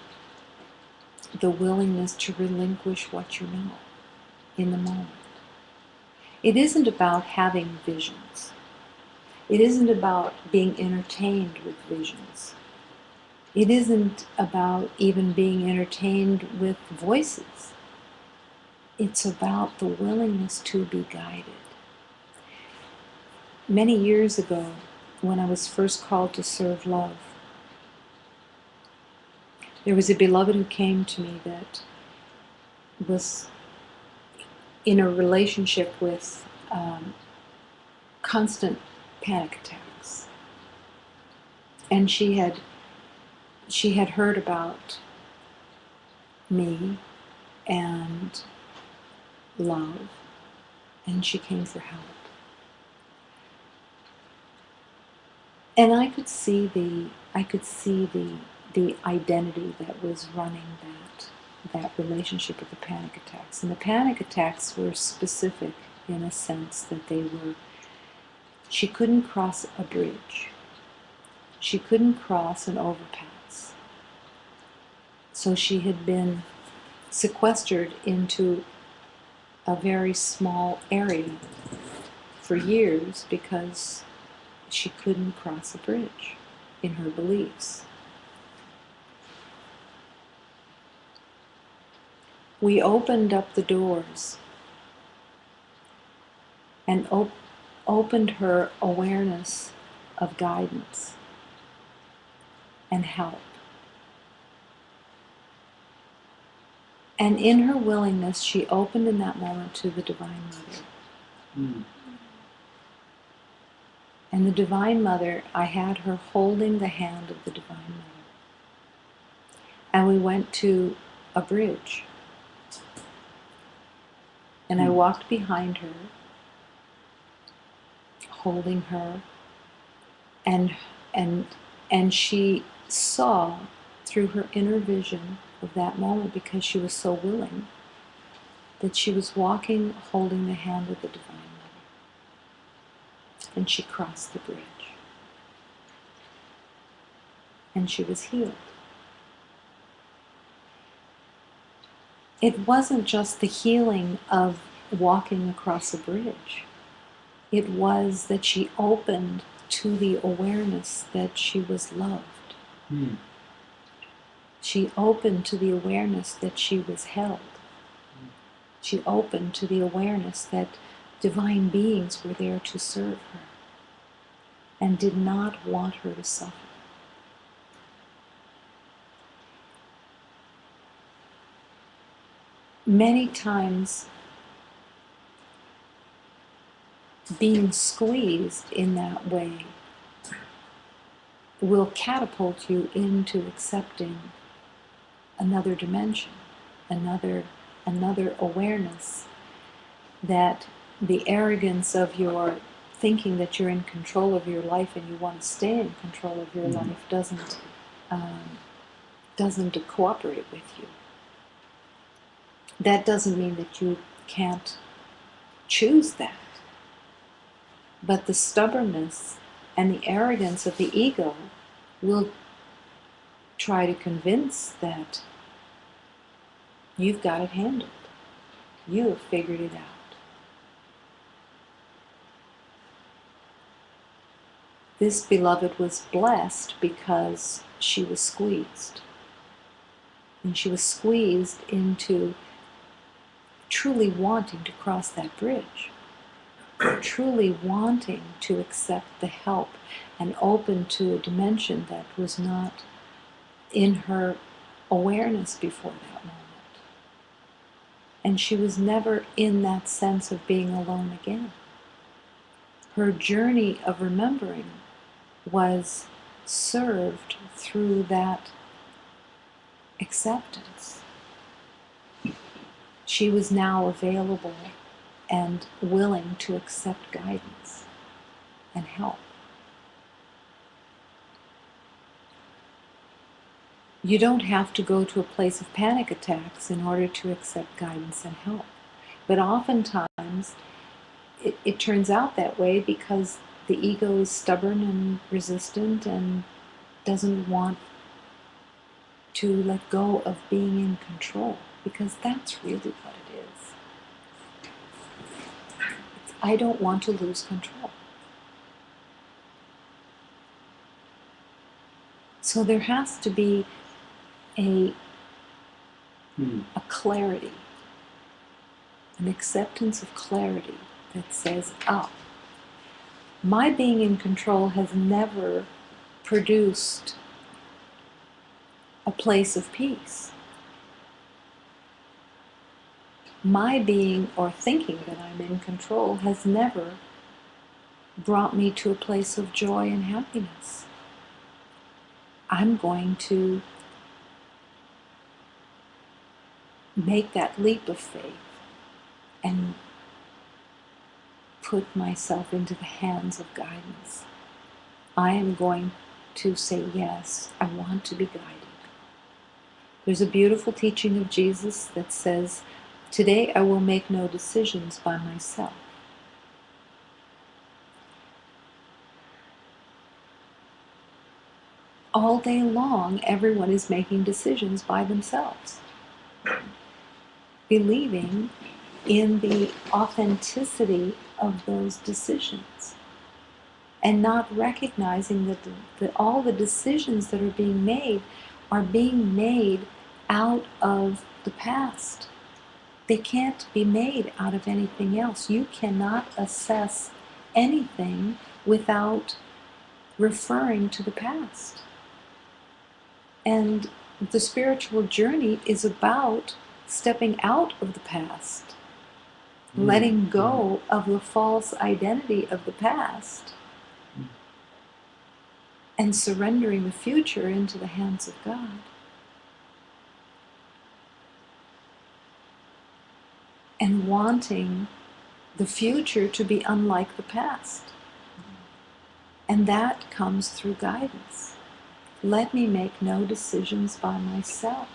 the willingness to relinquish what you know in the moment. It isn't about having visions. It isn't about being entertained with visions. It isn't about even being entertained with voices. It's about the willingness to be guided. Many years ago, when I was first called to serve love, there was a beloved who came to me that was in a relationship with constant panic attacks. And she had heard about me and love, and she came for help. And I could see the identity that was running that relationship with the panic attacks. And the panic attacks were specific in a sense that she couldn't cross a bridge. She couldn't cross an overpass. So she had been sequestered into a very small area for years because she couldn't cross a bridge in her beliefs. We opened up the doors and opened her awareness of guidance and help. And in her willingness, she opened in that moment to the Divine Mother. Mm. And the Divine Mother, I had her holding the hand of the Divine Mother. And we went to a bridge. And I walked behind her, holding her, and she saw through her inner vision of that moment, because she was so willing, that she was walking, holding the hand of the Divine Mother. And she crossed the bridge. And she was healed. It wasn't just the healing of walking across a bridge. It was that she opened to the awareness that she was loved. Mm. She opened to the awareness that she was held. She opened to the awareness that divine beings were there to serve her and did not want her to suffer. Many times, being squeezed in that way will catapult you into accepting another dimension, another awareness, that the arrogance of your thinking that you're in control of your life and you want to stay in control of your life doesn't cooperate with you. That doesn't mean that you can't choose that. But the stubbornness and the arrogance of the ego will try to convince that you've got it handled. You have figured it out. This beloved was blessed because she was squeezed. And she was squeezed into truly wanting to cross that bridge, truly wanting to accept the help and open to a dimension that was not in her awareness before that moment. And she was never in that sense of being alone again. Her journey of remembering was served through that acceptance. She was now available and willing to accept guidance and help. You don't have to go to a place of panic attacks in order to accept guidance and help. But oftentimes, it turns out that way because the ego is stubborn and resistant and doesn't want to let go of being in control, because that's really what it is. I don't want to lose control. So there has to be a clarity, an acceptance of clarity that says, my being in control has never produced a place of peace. My being or thinking that I'm in control has never brought me to a place of joy and happiness. I'm going to make that leap of faith and put myself into the hands of guidance. I am going to say, yes, I want to be guided. There's a beautiful teaching of Jesus that says, today I will make no decisions by myself. All day long, everyone is making decisions by themselves, believing in the authenticity of those decisions and not recognizing that all the decisions that are being made out of the past. They can't be made out of anything else. You cannot assess anything without referring to the past. And the spiritual journey is about stepping out of the past, letting go of the false identity of the past, and surrendering the future into the hands of God. And wanting the future to be unlike the past. And that comes through guidance. Let me make no decisions by myself.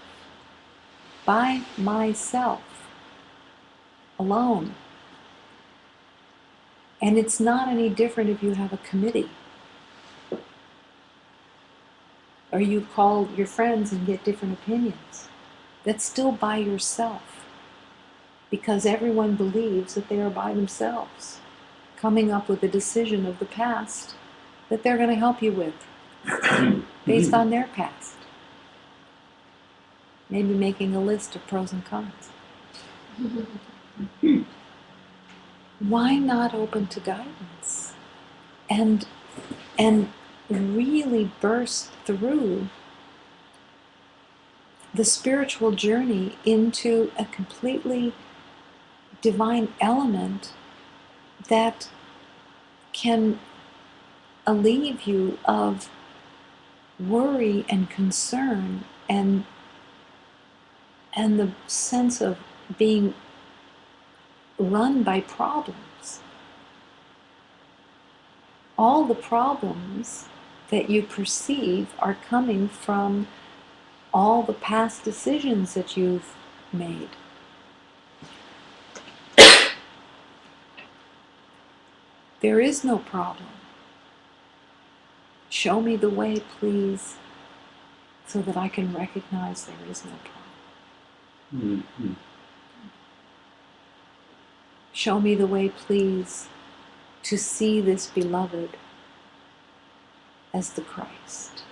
By myself. Alone. And it's not any different if you have a committee. Or you call your friends and get different opinions. That's still by yourself. Because everyone believes that they are by themselves, coming up with a decision of the past that they're going to help you with, based on their past. Maybe making a list of pros and cons. Why not open to guidance and really burst through the spiritual journey into a completely divine element that can alleviate you of worry and concern and the sense of being run by problems. All the problems that you perceive are coming from all the past decisions that you've made. There is no problem. Show me the way, please, so that I can recognize there is no problem. Mm-hmm. Show me the way, please, to see this beloved as the Christ.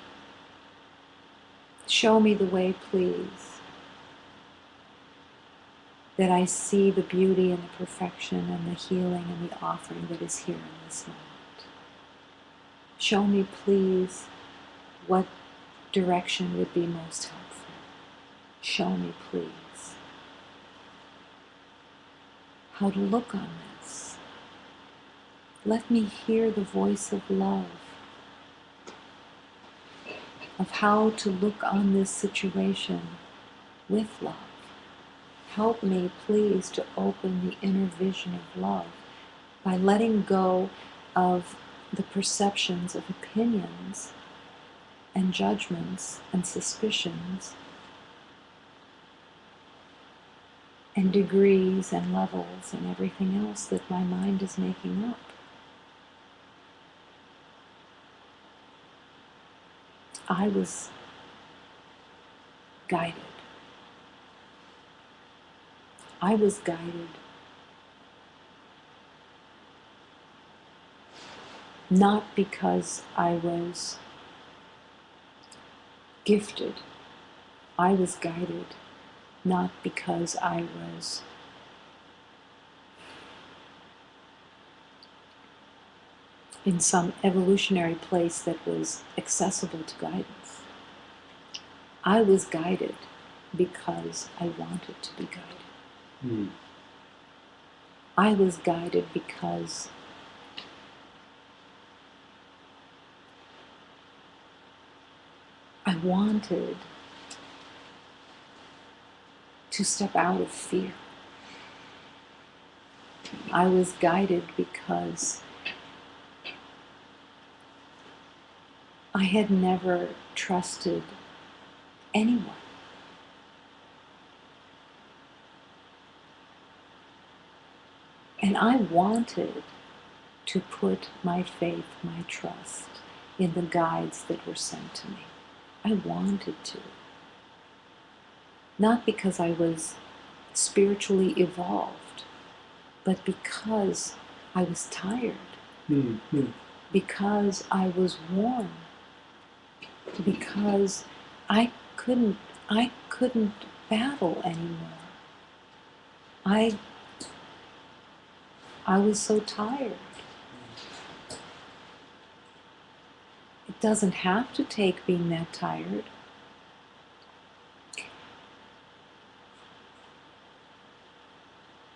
Show me the way, please, that I see the beauty and the perfection and the healing and the offering that is here in this moment. Show me, please, what direction would be most helpful. Show me, please, how to look on this. Let me hear the voice of love, of how to look on this situation with love. Help me, please, to open the inner vision of love by letting go of the perceptions of opinions and judgments and suspicions and degrees and levels and everything else that my mind is making up. I was guided. I was guided not because I was gifted. I was guided not because I was in some evolutionary place that was accessible to guidance. I was guided because I wanted to be guided. Mm. I was guided because I wanted to step out of fear. I was guided because I had never trusted anyone. And I wanted to put my faith, my trust in the guides that were sent to me. I wanted to. Not because I was spiritually evolved, but because I was tired, Mm-hmm. because I was worn, because I couldn't battle anymore. I was so tired. It doesn't have to take being that tired.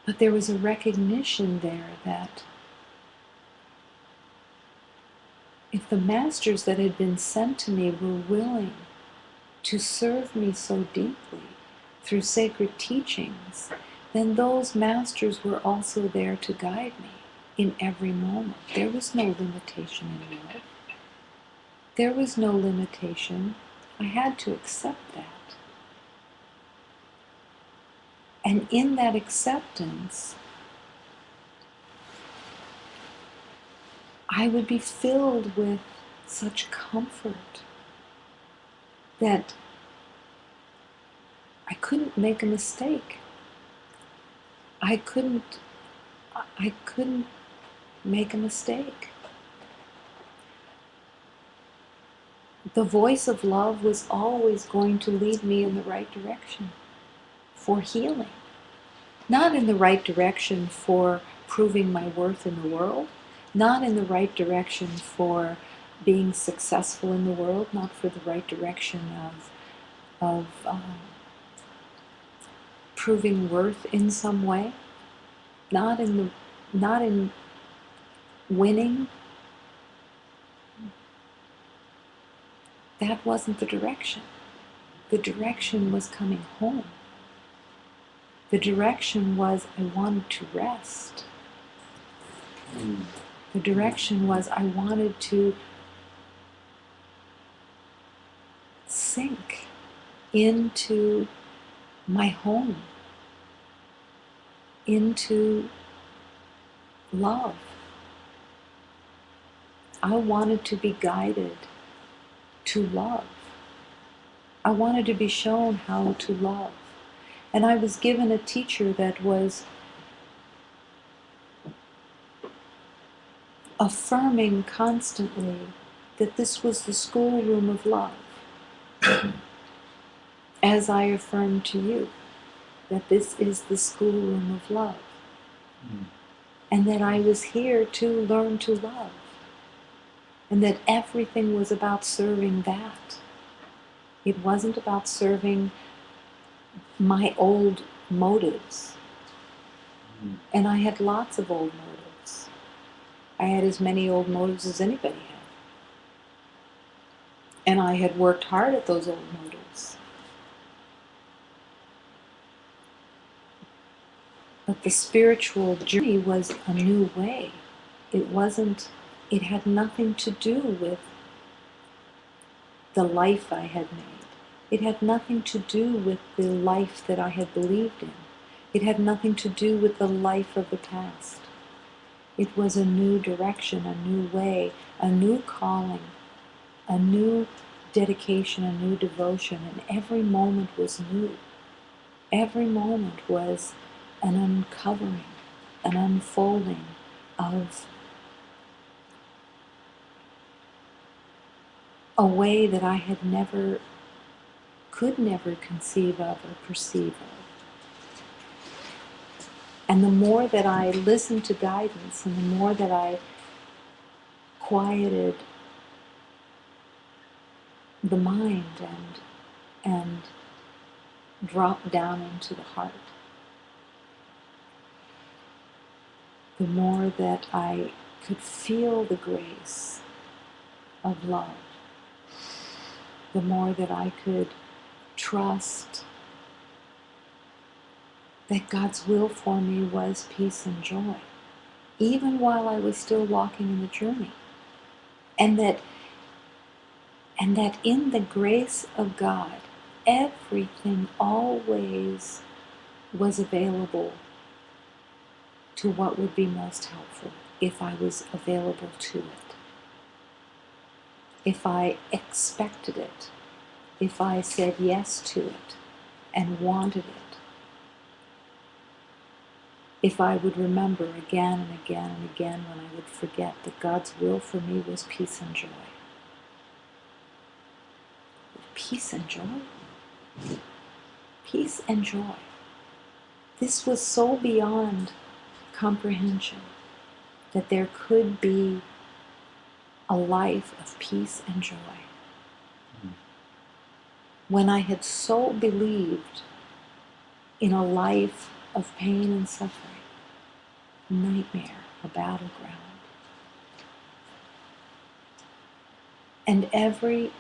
But there was a recognition there that if the masters that had been sent to me were willing to serve me so deeply through sacred teachings, then those masters were also there to guide me in every moment. There was no limitation in love. There was no limitation. I had to accept that. And in that acceptance, I would be filled with such comfort that I couldn't make a mistake. I couldn't make a mistake. The voice of love was always going to lead me in the right direction for healing. not in the right direction for proving my worth in the world, not in the right direction for being successful in the world, not for the right direction of proving worth in some way, not in winning. That wasn't the direction. The direction was coming home. The direction was I wanted to rest. The direction was I wanted to sink into my home, into love. I wanted to be guided to love. I wanted to be shown how to love. And I was given a teacher that was affirming constantly that this was the schoolroom of love. As I affirm to you that this is the schoolroom of love. And that I was here to learn to love. And that everything was about serving that. It wasn't about serving my old motives. And I had lots of old motives. I had as many old motives as anybody had. And I had worked hard at those old motives. But the spiritual journey was a new way. It had nothing to do with the life I had made. It had nothing to do with the life that I had believed in. It had nothing to do with the life of the past. It was a new direction, a new way, a new calling, a new dedication, a new devotion, and every moment was new. Every moment was an uncovering, an unfolding of a way that I had could never conceive of or perceive of. And the more that I listened to guidance and the more that I quieted the mind and dropped down into the heart, the more that I could feel the grace of love, the more that I could trust that God's will for me was peace and joy, even while I was still walking in the journey. And that in the grace of God, everything always was available to what would be most helpful if I was available to it. If I expected it, if I said yes to it and wanted it, if I would remember again and again and again when I would forget that God's will for me was peace and joy. Peace and joy? Peace and joy. This was so beyond comprehension that there could be a life of peace and joy. When I had so believed in a life of pain and suffering, nightmare, a battleground. And every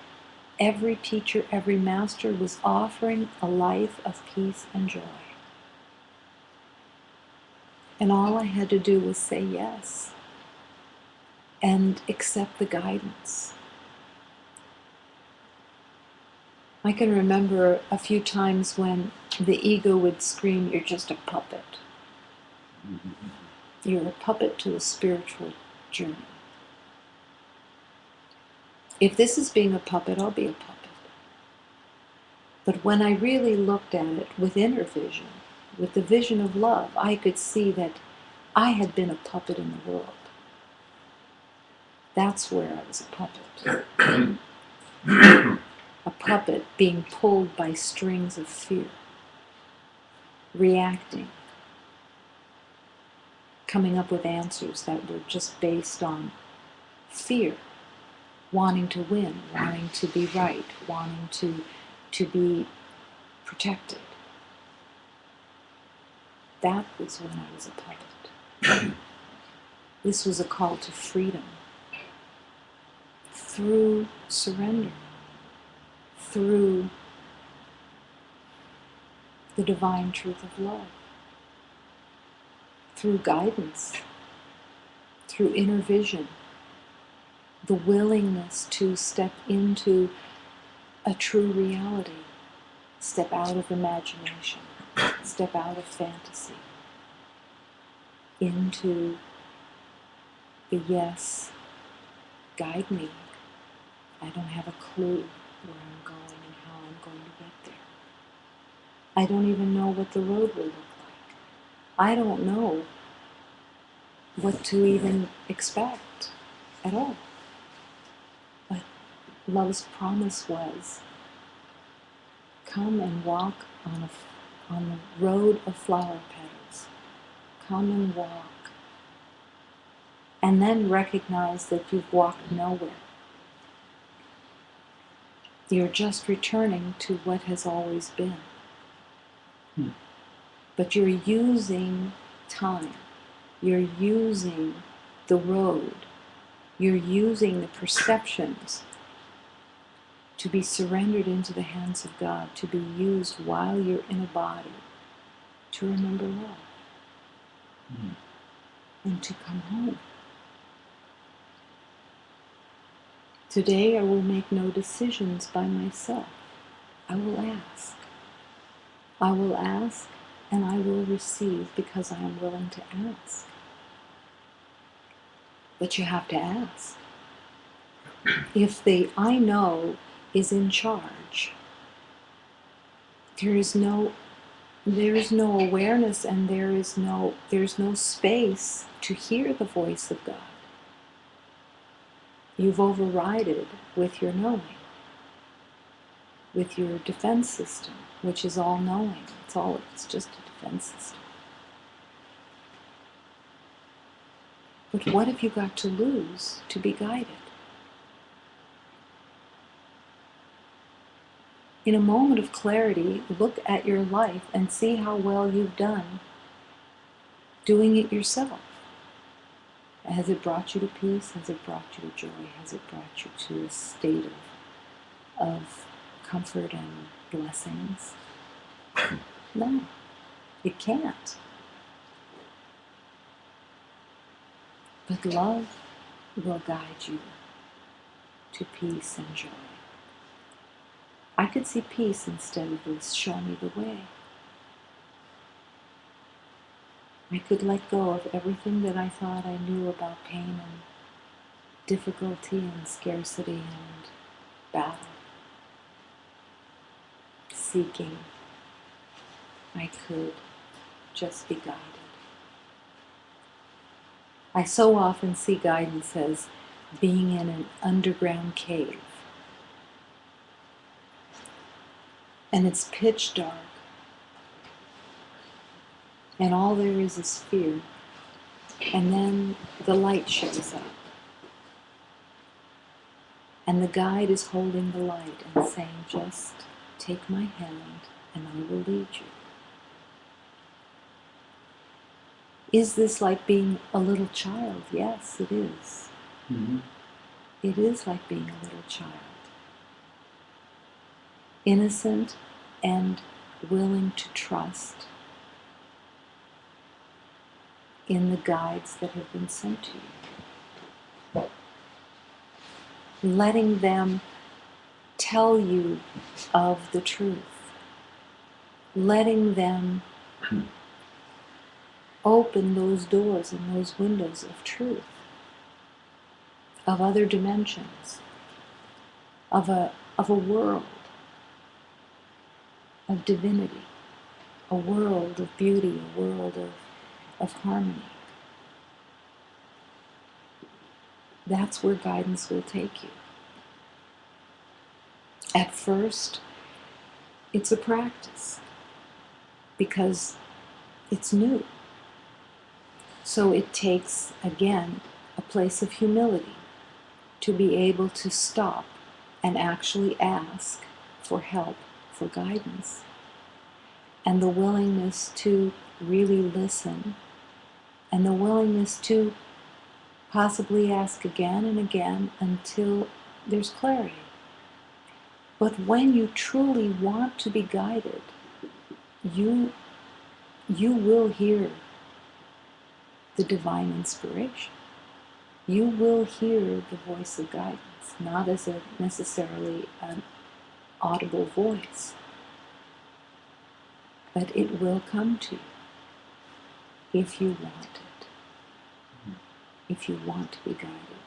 teacher, every master was offering a life of peace and joy. And all I had to do was say yes and accept the guidance. I can remember a few times when the ego would scream, "You're just a puppet. You're a puppet to the spiritual journey. If this is being a puppet, I'll be a puppet." But when I really looked at it with inner vision, with the vision of love, I could see that I had been a puppet in the world. That's where I was a puppet. A puppet being pulled by strings of fear, reacting, coming up with answers that were just based on fear, wanting to win, wanting to be right, wanting to be protected. That was when I was a poet. This was a call to freedom through surrender, through the divine truth of love, through guidance, through inner vision, the willingness to step into a true reality, step out of imagination, step out of fantasy, into the yes, guide me. I don't have a clue where I'm going and how I'm going to get there. I don't even know what the road will look like. I don't know what to even expect at all. But love's promise was, come and walk on the road of flower petals. Come and walk. And then recognize that you've walked nowhere. You're just returning to what has always been. But you're using time. You're using the road. You're using the perceptions to be surrendered into the hands of God, to be used while you're in a body, to remember love, and to come home. Today I will make no decisions by myself. I will ask. I will ask and I will receive because I am willing to ask. But you have to ask. If the I know is in charge, there is no awareness, and there's no space to hear the voice of God. You've overridden with your knowing, with your defense system, which is all knowing. It's just a defense system. But what have you got to lose to be guided? In a moment of clarity, look at your life and see how well you've done doing it yourself. Has it brought you to peace? Has it brought you to joy? Has it brought you to a state of comfort and blessings? No, it can't. But love will guide you to peace and joy. I could see peace instead of this, show me the way. I could let go of everything that I thought I knew about pain and difficulty and scarcity and battle, seeking. I could just be guided. I so often see guidance as being in an underground cave. And it's pitch dark. And all there is fear. And then the light shows up. And the guide is holding the light and saying, just take my hand and I will lead you. Is this like being a little child? Yes, it is. It is like being a little child. Innocent and willing to trust in the guides that have been sent to you. Letting them tell you of the truth. Letting them open those doors and those windows of truth, of other dimensions, of a world of divinity, a world of beauty, a world of harmony. That's where guidance will take you. At first, it's a practice because it's new. So it takes, again, a place of humility to be able to stop and actually ask for help, for guidance, and the willingness to really listen, and the willingness to possibly ask again and again until there's clarity. But when you truly want to be guided, you will hear the divine inspiration. You will hear the voice of guidance, not as necessarily an audible voice, but it will come to you if you want it. If you want to be guided.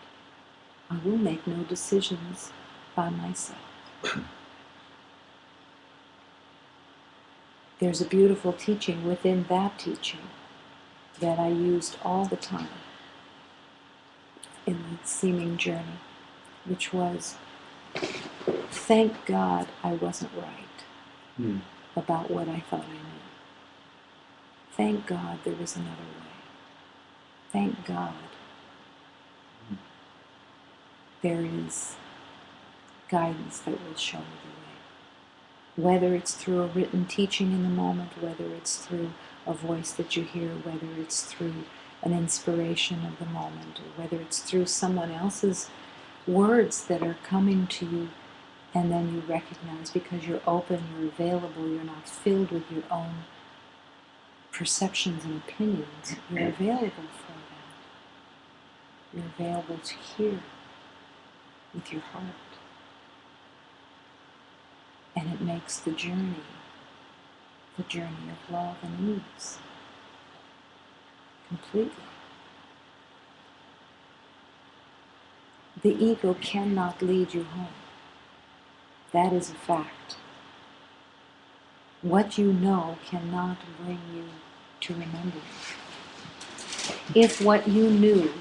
I will make no decisions by myself. There's a beautiful teaching within that teaching that I used all the time in the seeming journey, which was, thank God I wasn't right about what I thought I knew. Thank God there was another way. Thank God there is guidance that will show me the way. Whether it's through a written teaching in the moment, whether it's through a voice that you hear, whether it's through an inspiration of the moment, or whether it's through someone else's words that are coming to you, and then you recognize because you're open, you're available, you're not filled with your own perceptions and opinions, you're available for that. You're available to hear with your heart. And it makes the journey of love and ease, completely. The ego cannot lead you home. That is a fact. What you know cannot bring you to remembering. If what you knew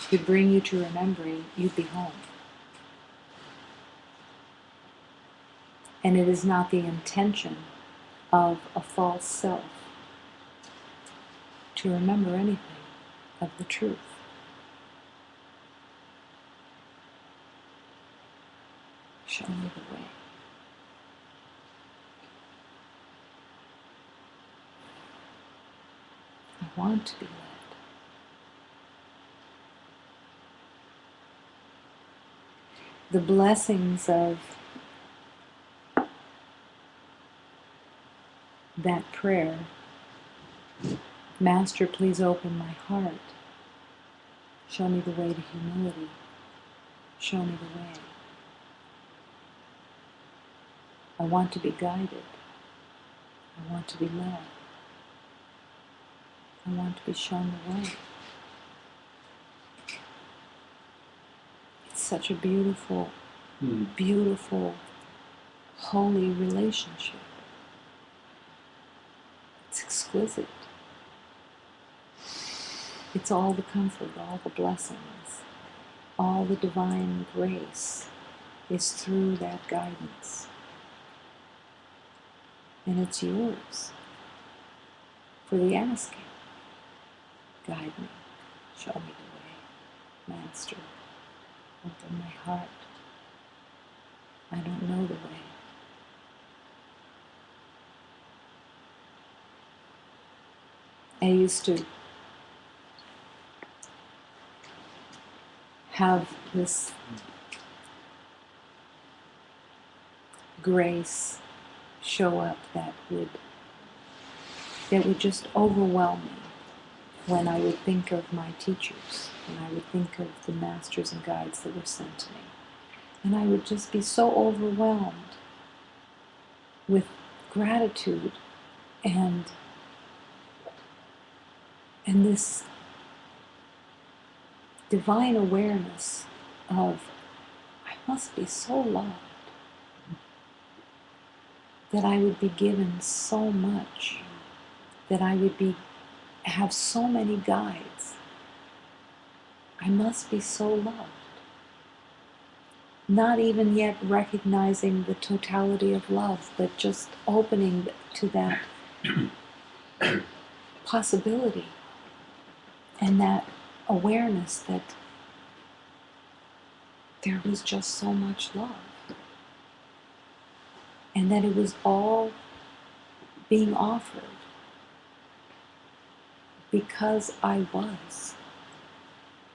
could bring you to remembering, you'd be home. And it is not the intention of a false self to remember anything of the truth. Show me the way. I want to be led. The blessings of that prayer, Master, please open my heart. Show me the way to humility. Show me the way. I want to be guided. I want to be led. I want to be shown the way. It's such a beautiful, beautiful, holy relationship. It's exquisite. It's all the comfort, all the blessings, all the divine grace is through that guidance. And it's yours for the asking. Guide me, show me the way, Master, open my heart. I don't know the way. I used to have this grace show up that would just overwhelm me when I would think of my teachers, when I would think of the masters and guides that were sent to me. And I would just be so overwhelmed with gratitude and this divine awareness of, I must be so loved, that I would be given so much, that I would have so many guides. I must be so loved. Not even yet recognizing the totality of love, but just opening to that possibility And that awareness that there was just so much love. And that it was all being offered because I was,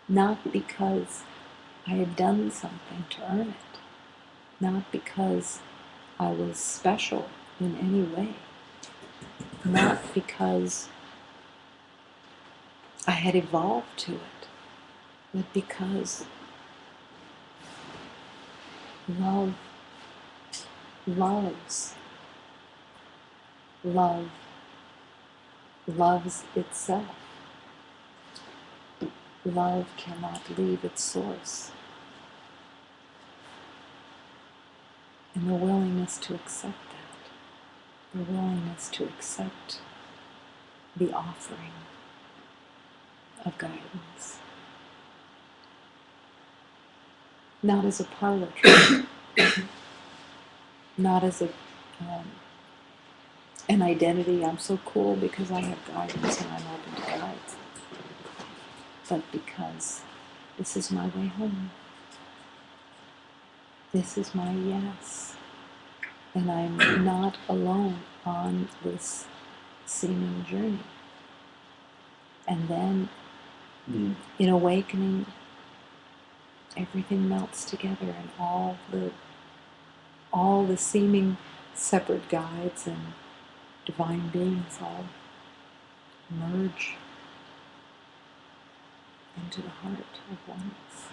not because I had done something to earn it, not because I was special in any way, not because I had evolved to it, but because love loves. Love loves itself. Love cannot leave its source. And the willingness to accept that, the willingness to accept the offering of guidance, not as a parlor trick, not as an identity. I'm so cool because I have guidance and I'm open to guides, but because this is my way home. This is my yes. And I'm not alone on this seeming journey. And then in awakening, everything melts together and all the seeming separate guides and divine beings all merge into the heart of oneness.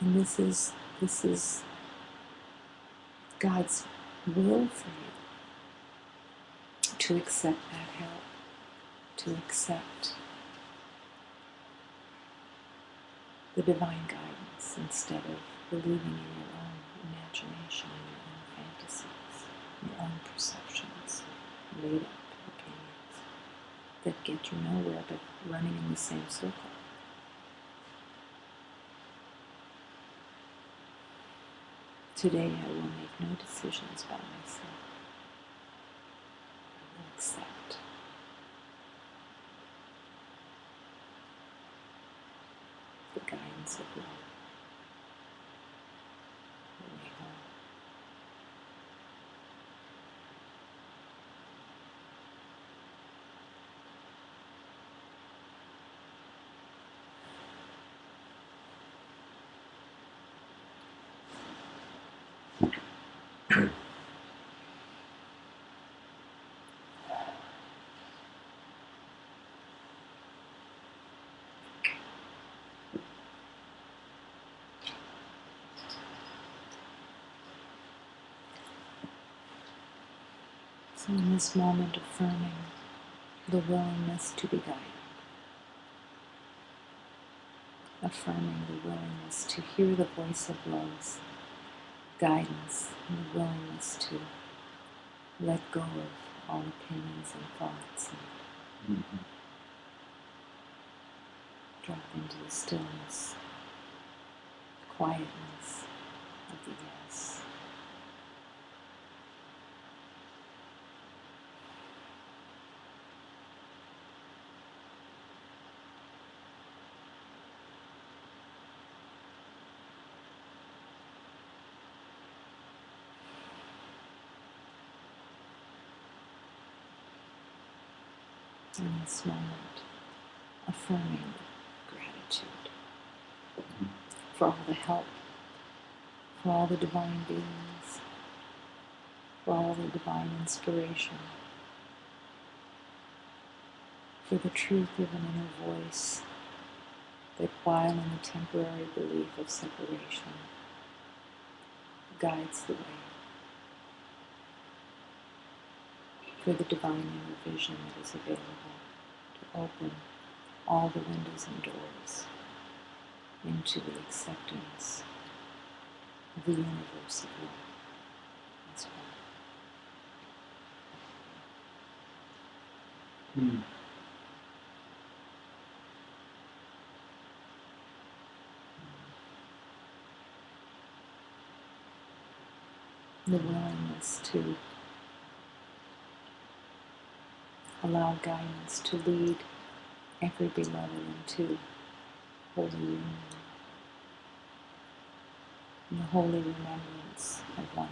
And this is God's will for you, to accept that help, to accept the divine guidance instead of believing in your own imagination and your own fantasies, your own perceptions, made up opinions that get you nowhere but running in the same circle. Today I will make no decisions about myself. I will accept the guidance of love. The way home. So in this moment, affirming the willingness to be guided, affirming the willingness to hear the voice of love's guidance, and the willingness to let go of all opinions and thoughts and drop into the stillness, quietness of the yes. In this moment, affirming gratitude for all the help, for all the divine beings, for all the divine inspiration, for the truth of an inner voice that, while in the temporary belief of separation, guides the way, for the divine inner vision that is available to open all the windows and doors into the acceptance of the universe of love as well. The willingness to allow guidance to lead every beloved into holy union, in the holy remembrance of one.